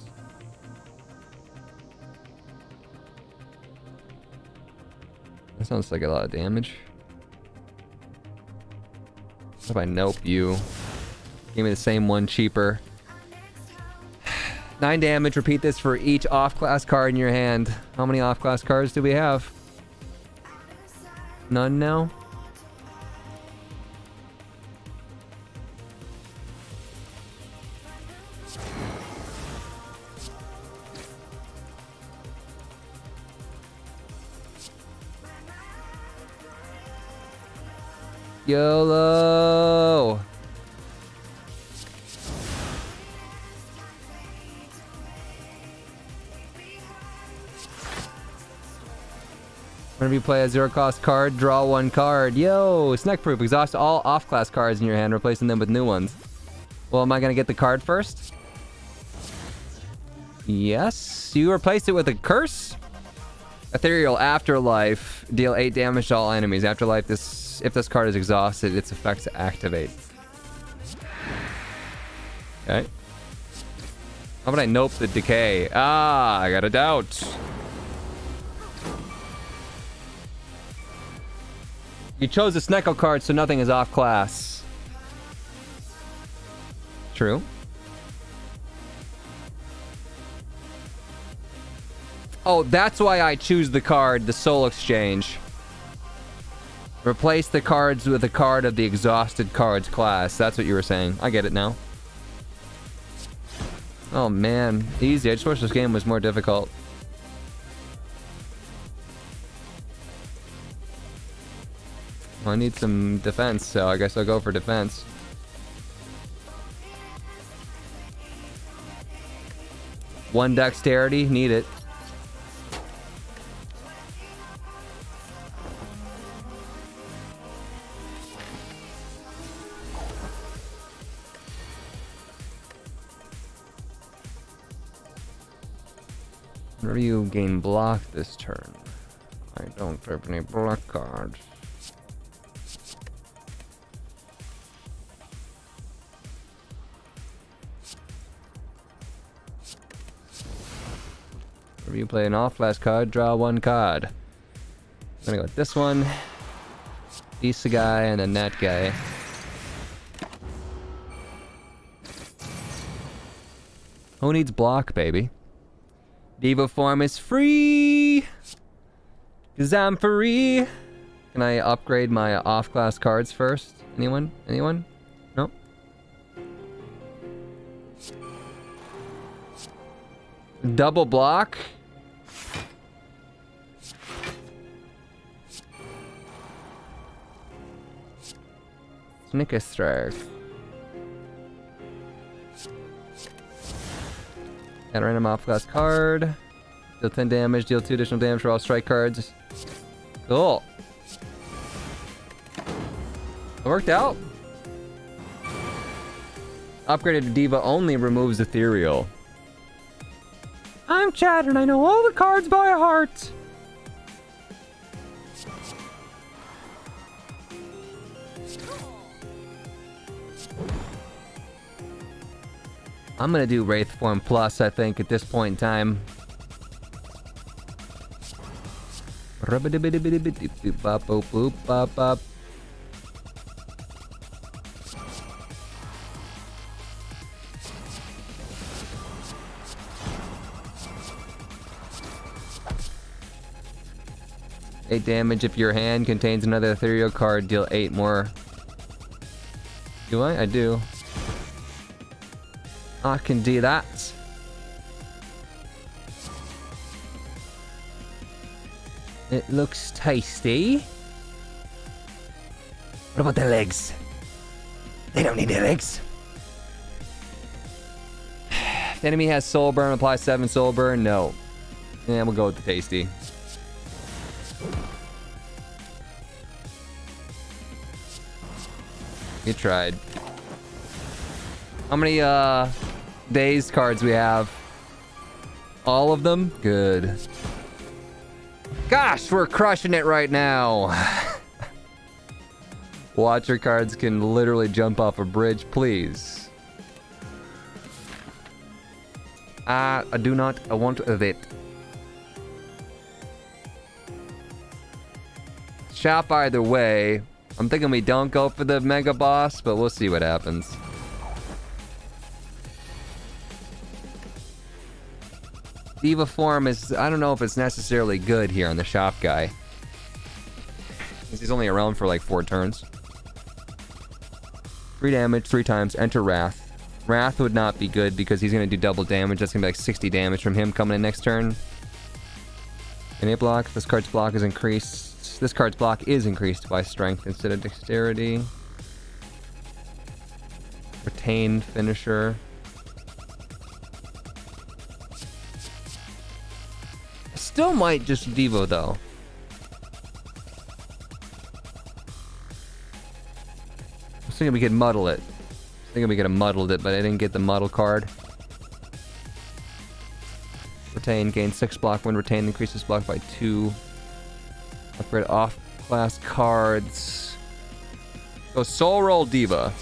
That sounds like a lot of damage. What if I nope you? Give me the same one cheaper. 9 damage. Repeat this for each off-class card in your hand. How many off-class cards do we have? None now? YOLO! Whenever you play a 0-cost card, draw 1 card. Yo! Snack proof. Exhaust all off-class cards in your hand, replacing them with new ones. Well, am I gonna get the card first? Yes. You replaced it with a curse? Ethereal Afterlife. Deal 8 damage to all enemies. Afterlife, if this card is exhausted, its effects activate. Okay. How about I nope the decay? Ah, I got a doubt. You chose a Snecko card, so nothing is off class. True. Oh, that's why I choose the card, the Soul Exchange. Replace the cards with a card of the exhausted cards class. That's what you were saying. I get it now. Oh man, easy. I just wish this game was more difficult. Well, I need some defense, so I guess I'll go for defense. One dexterity, need it. Where do you gain block this turn? I don't have any block cards. Whenever you play an off-class card, draw one card. I'm gonna go with this one, this guy, and then that guy. Who needs block, baby? Diva form is free! 'Cause I'm free! Can I upgrade my off-class cards first? Anyone? Anyone? No? Double block? Snecko strike. Add a random off-class card. Deal 10 damage, deal 2 additional damage for all strike cards. Cool. It worked out. Upgraded to Diva only removes Ethereal. I'm Chad and I know all the cards by heart. I'm gonna do Wraith Form Plus, I think, at this point in time. Eight damage if your hand contains another ethereal card, deal 8 more. Do I? I do. I can do that. It looks tasty. What about the legs? They don't need their legs. If the enemy has soul burn, apply 7 soul burn. No. Yeah, we'll go with the tasty. You tried. How many dazed cards we have? All of them? Good. Gosh, we're crushing it right now. Watcher cards can literally jump off a bridge, please. I do not want it. Shop either way. I'm thinking we don't go for the mega boss, but we'll see what happens. Diva form is, I don't know if it's necessarily good here on the shop guy. He's only around for like 4 turns. 3 damage, 3 times, enter Wrath. Wrath would not be good because he's going to do double damage. That's going to be like 60 damage from him coming in next turn. Innate block, this card's block is increased. This card's block is increased by strength instead of dexterity. Retained finisher. Still might just Devo though. I was thinking we could muddle it. I was thinking we could have muddled it, but I didn't get the muddle card. retain. Gain 6 block when retained. Increases block by 2. Upgrade off-class cards. Go Soul Roll Diva.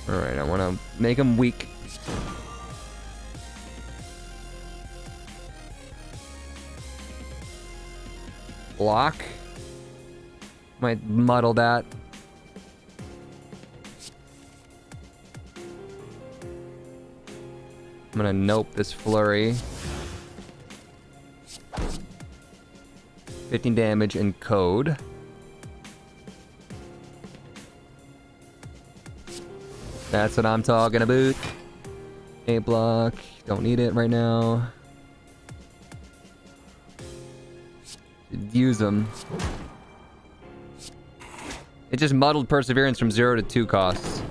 Alright, I want to make him weak. Block. Might muddle that. I'm gonna nope this flurry. 15 damage and code. That's what I'm talking about. 8 block. Don't need it right now. Use them. It just muddled Perseverance from 0 to 2 costs.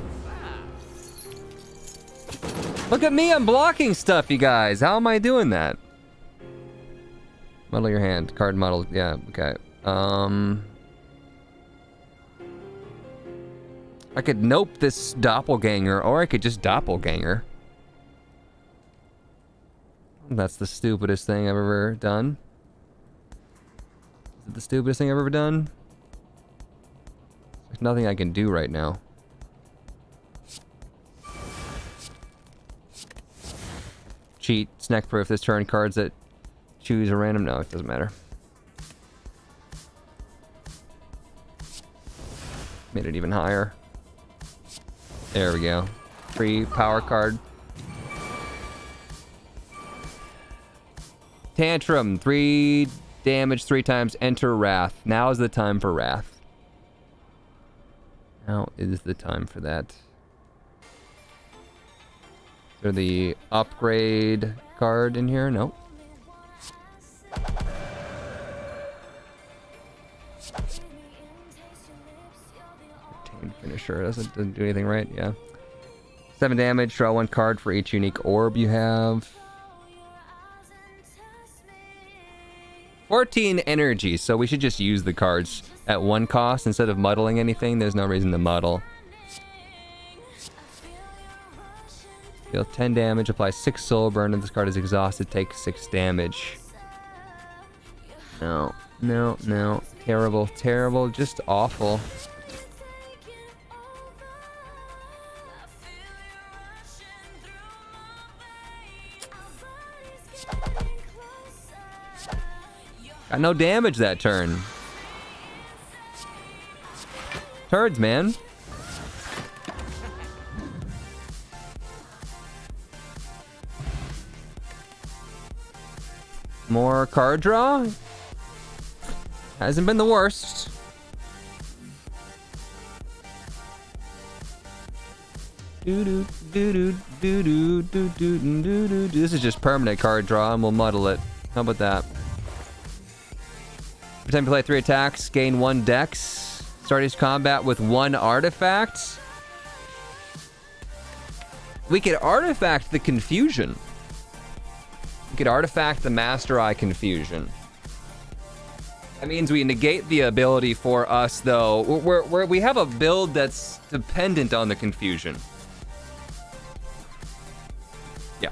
Look at me, I'm blocking stuff, you guys. How am I doing that? Muddle your hand. Card muddle. Yeah, okay. I could nope this doppelganger, or I could just doppelganger. That's the stupidest thing I've ever done. Is it the stupidest thing I've ever done? There's nothing I can do right now. Cheat, snack proof this turn. Cards that choose a random. No, it doesn't matter. Made it even higher. There we go. Free power card. Tantrum. 3 damage 3 times. Enter Wrath. Now is the time for Wrath. Now is the time for that. Is there the upgrade card in here? Nope. Finisher doesn't do anything, right? Yeah. 7 damage. Draw 1 card for each unique orb you have. 14 energy, so we should just use the cards at 1 cost instead of muddling anything. There's no reason to muddle. Deal 10 damage. Apply 6 soul burn. If this card is exhausted, take 6 damage. No. No, no. Terrible, terrible. Just awful. Got no damage that turn. Turds, man. More card draw? Hasn't been the worst. This is just permanent card draw and we'll muddle it. How about that? Pretend to play 3 attacks, gain 1 dex. Start each combat with 1 artifact. We could artifact the confusion. We could artifact the Master Eye Confusion. That means we negate the ability for us, though. We have a build that's dependent on the confusion. Yeah.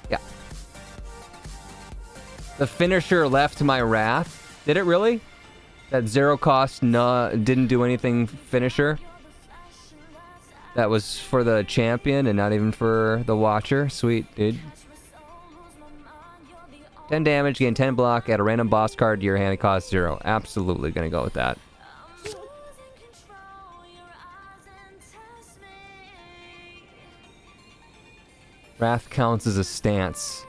Yeah. The finisher left my wrath. Did it really? That 0 cost didn't do anything finisher? That was for the champion and not even for the watcher. Sweet, dude. 10 damage, gain 10 block, add a random boss card to your hand, it costs 0. Absolutely gonna go with that. Wrath counts as a stance.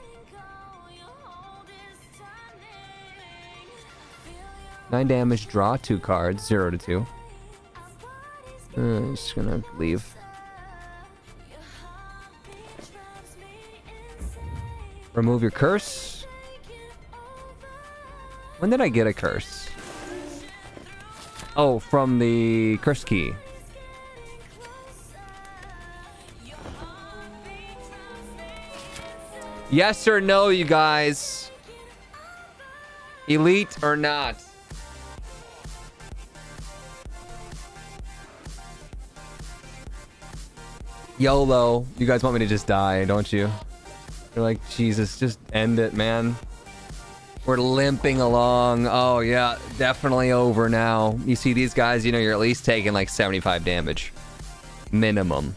9 damage, draw 2 cards, 0 to 2. I'm just gonna leave. Remove your curse. When did I get a curse? Oh, from the curse key. Yes or no, you guys? Elite or not? YOLO. You guys want me to just die, don't you? You're like, Jesus, just end it, man. We're limping along. Oh, yeah, definitely over now. You see these guys, you know, you're at least taking like 75 damage. Minimum.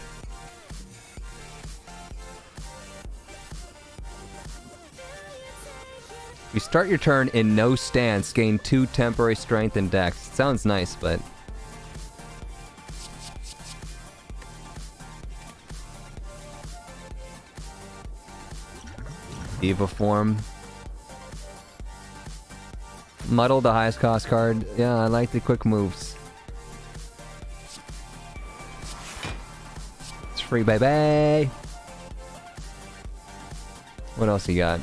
You start your turn in no stance, gain 2 temporary strength and dex. Sounds nice, but... Diva form. Muddle, the highest cost card. Yeah, I like the quick moves. It's free, baby. What else you got?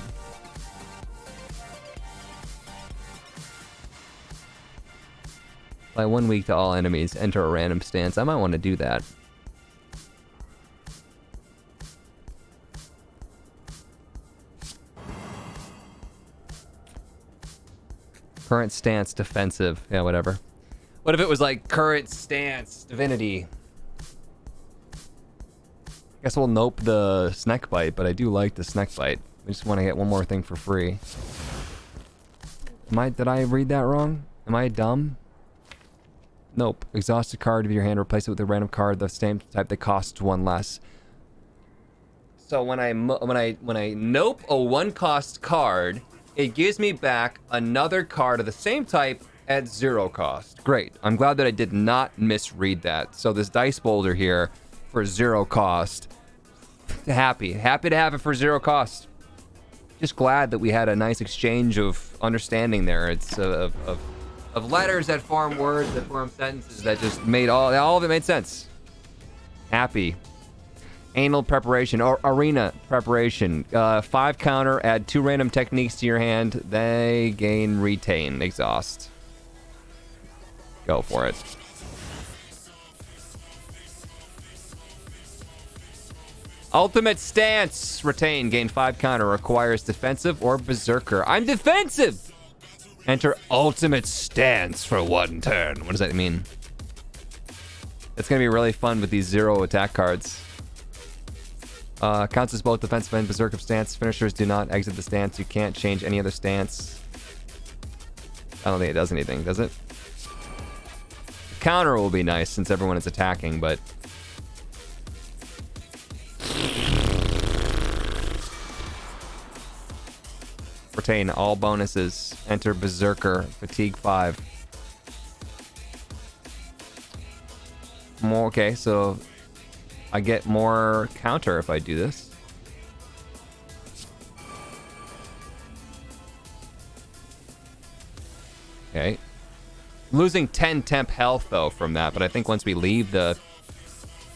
By 1 week to all enemies, enter a random stance. I might want to do that. Current stance, defensive. Yeah, whatever. What if it was like current stance, divinity? Guess we'll nope the Snecko bite, but I do like the Snecko bite. I just want to get one more thing for free. Did I read that wrong? Am I dumb? Nope. Exhaust a card of your hand, replace it with a random card the same type that costs 1 less. So when I nope a 1 cost card, it gives me back another card of the same type at 0 cost. Great. I'm glad that I did not misread that. So this dice boulder here for 0 cost. Happy to have it for 0 cost. Just glad that we had a nice exchange of understanding there. It's of letters that form words, that form sentences, that just made all of it made sense. Happy. Anal preparation, or arena preparation. 5 counter, add 2 random techniques to your hand. They gain retain, exhaust. Go for it. Ultimate stance, retain, gain 5 counter, requires defensive or berserker. I'm defensive! Enter ultimate stance for 1 turn. What does that mean? It's gonna be really fun with these 0 attack cards. Counts as both defensive and berserker stance. Finishers do not exit the stance. You can't change any other stance. I don't think it does anything, does it? Counter will be nice since everyone is attacking, but... Retain all bonuses. Enter berserker. Fatigue 5. More, okay, so... I get more counter if I do this. Okay. Losing 10 temp health, though, from that. But I think once we leave the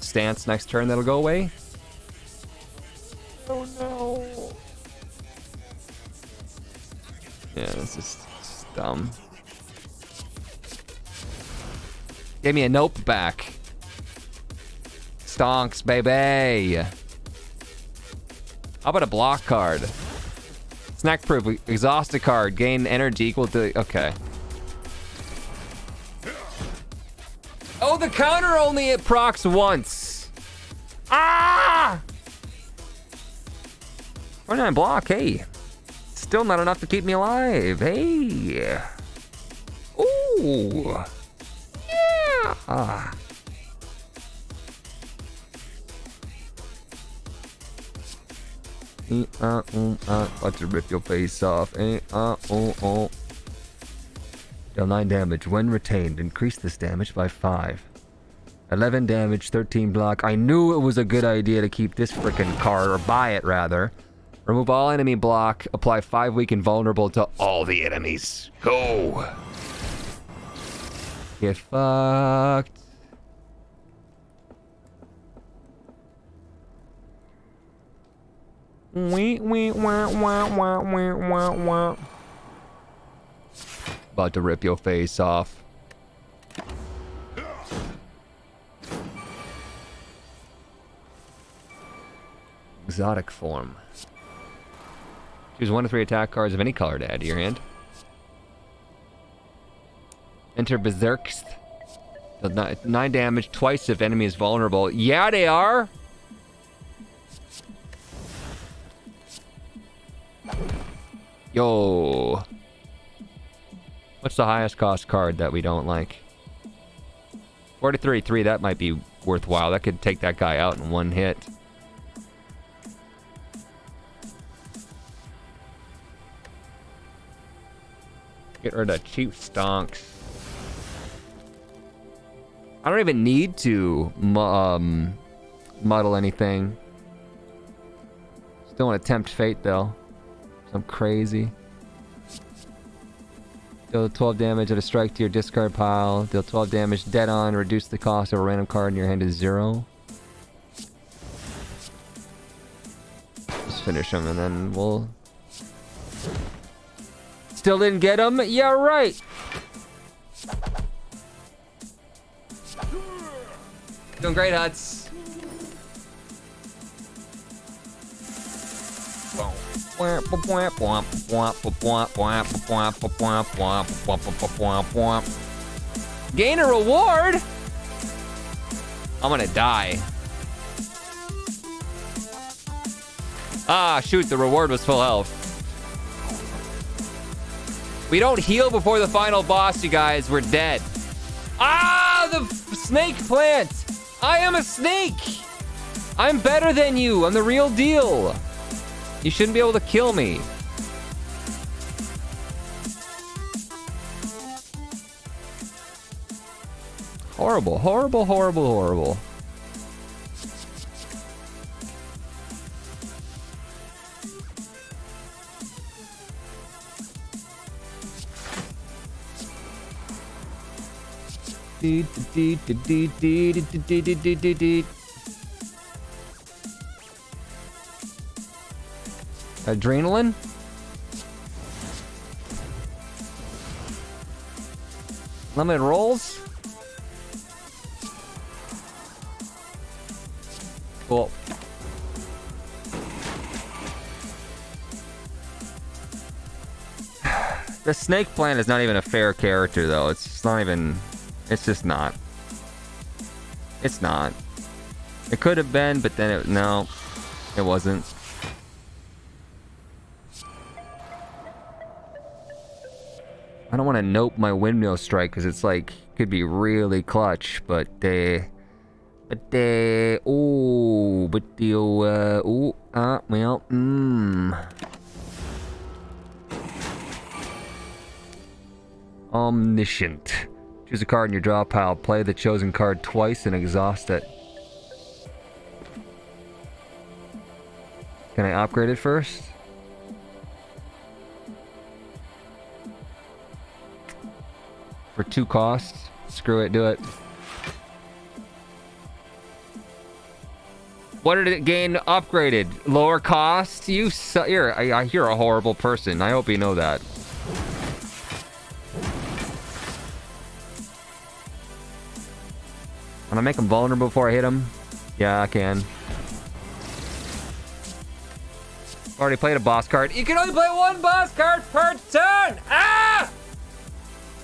stance next turn, that'll go away. Oh, no. Yeah, this is dumb. Gave me a nope back. Stonks, baby. How about a block card? Snack proof. Exhaust a card. Gain energy equal to... Okay. Oh, the counter only it procs once. Ah! 49 block. Hey. Still not enough to keep me alive. Hey. Ooh. Yeah. Ah. About to rip your face off. Deal 9 damage. When retained, increase this damage by 5. 11 damage, 13 block. I knew it was a good idea to keep this frickin' card, or buy it rather. Remove all enemy block. Apply 5 weak and vulnerable to all the enemies. Go! Get fucked. About to rip your face off. Exotic form. Choose 1 to 3 attack cards of any color to add to your hand. Enter Berserks. Deal 9 damage twice if enemy is vulnerable. Yeah, they are! Yo. What's the highest cost card that we don't like? 43-3, that might be worthwhile. That could take that guy out in 1 hit. Get rid of cheap stonks. I don't even need to muddle anything. Still want to tempt fate though. I'm crazy. Deal 12 damage at a strike to your discard pile. Deal 12 damage dead on. Reduce the cost of a random card in your hand to 0. Just finish him and then we'll... Still didn't get him? Yeah, right! Doing great, Huts. Gain a reward? I'm gonna die. Ah, shoot, the reward was full health. We don't heal before the final boss, you guys. We're dead. Ah, the snake plant! I am a snake! I'm better than you. I'm the real deal. You shouldn't be able to kill me. Horrible, horrible, horrible, horrible. Adrenaline? Lemon rolls? Cool. The snake plant is not even a fair character, though. It's just not even... It's just not. It's not. It could have been, but then it... No. It wasn't. I don't want to nope my windmill strike, because it's like... Could be really clutch, but well... Omniscient. Choose a card in your draw pile. Play the chosen card twice and exhaust it. Can I upgrade it first? For 2 costs? Screw it, do it. What did it gain upgraded? Lower cost? You're a horrible person. I hope you know that. Can I make him vulnerable before I hit him? Yeah, I can. Already played a boss card. You can only play 1 boss card per turn! Ah!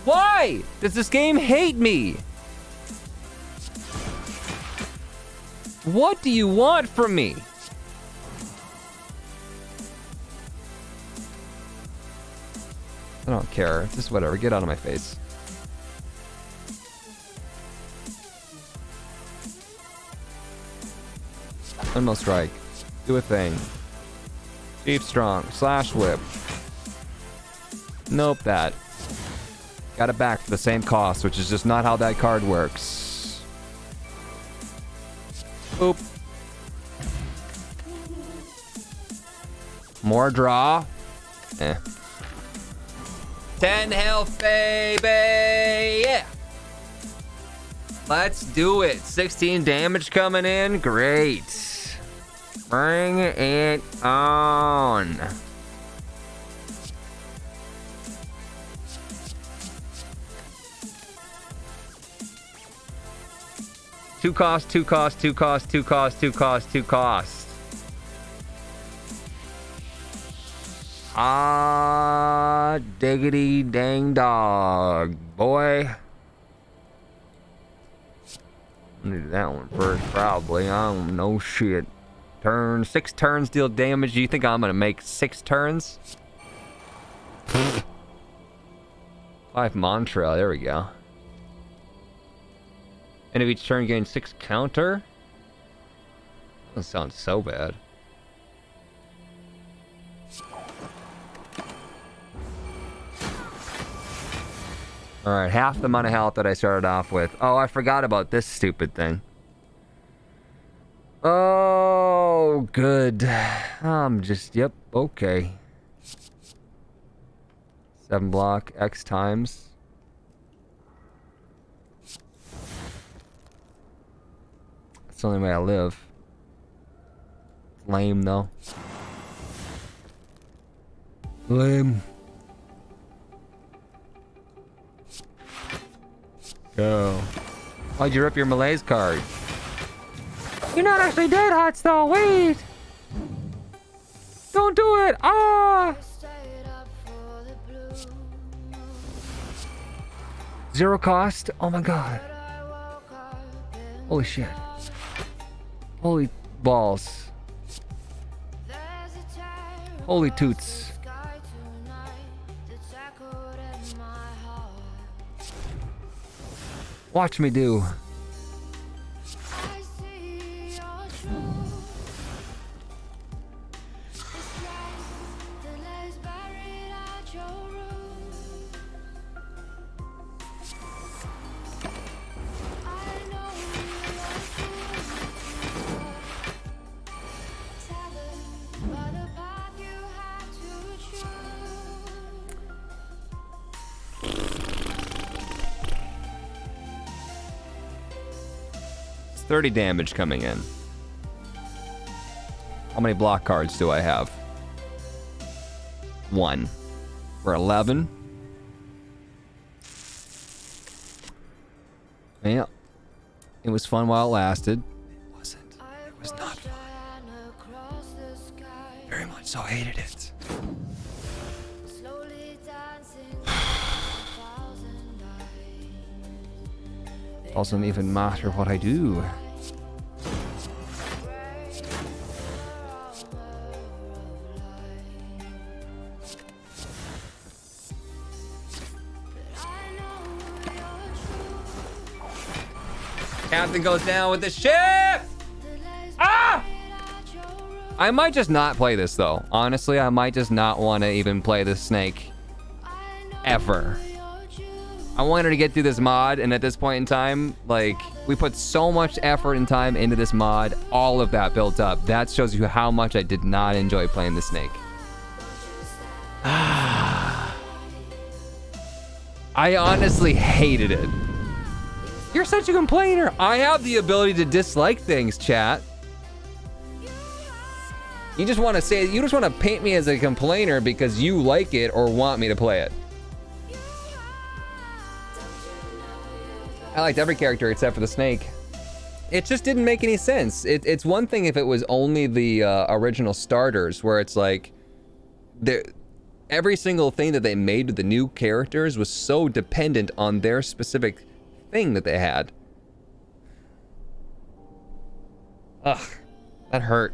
Why does this game hate me? What do you want from me? I don't care. It's just whatever. Get out of my face. Windmill strike. Do a thing. Deep strong. Slash whip. Nope, that. Got it back for the same cost, which is just not how that card works. Boop. More draw. 10 health, baby! Yeah! Let's do it. 16 damage coming in. Great. Bring it on. Two cost, 2 cost, 2 cost, 2 cost, 2 cost, 2 cost. Ah, diggity dang dog, boy. I'm gonna do that one first, probably. I don't know shit. Turn 6 turns deal damage. Do you think I'm gonna make 6 turns? 5 mantra. There we go. And if each turn gains 6 counter. Doesn't sound so bad. Alright, half the amount of health that I started off with. Oh, I forgot about this stupid thing. Oh, good. I'm just, yep, okay. 7 block, X times. That's the only way I live. Lame, though. Lame. Go. Why'd you rip your Malaise card? You're not actually dead, Hots, though. Wait. Don't do it. Ah. 0 cost. Oh my god. Holy shit. Holy balls. Holy toots. Watch me do. It's 30 damage coming in. How many block cards do I have? 1. For 11. Yeah. It was fun while it lasted. It wasn't. It was not fun. Very much so hated it. Doesn't even matter what I do. Captain goes down with the ship! Ah! I might just not play this though. Honestly, I might just not want to even play this snake. Ever. I wanted to get through this mod, and at this point in time, like, we put so much effort and time into this mod, all of that built up. That shows you how much I did not enjoy playing the snake. I honestly hated it. You're such a complainer. I have the ability to dislike things, chat. You just want to say, you just want to paint me as a complainer because you like it or want me to play it. I liked every character except for the snake. It just didn't make any sense. It's one thing if it was only the original starters, where it's like, every single thing that they made with the new characters was so dependent on their specific thing that they had. Ugh, that hurt.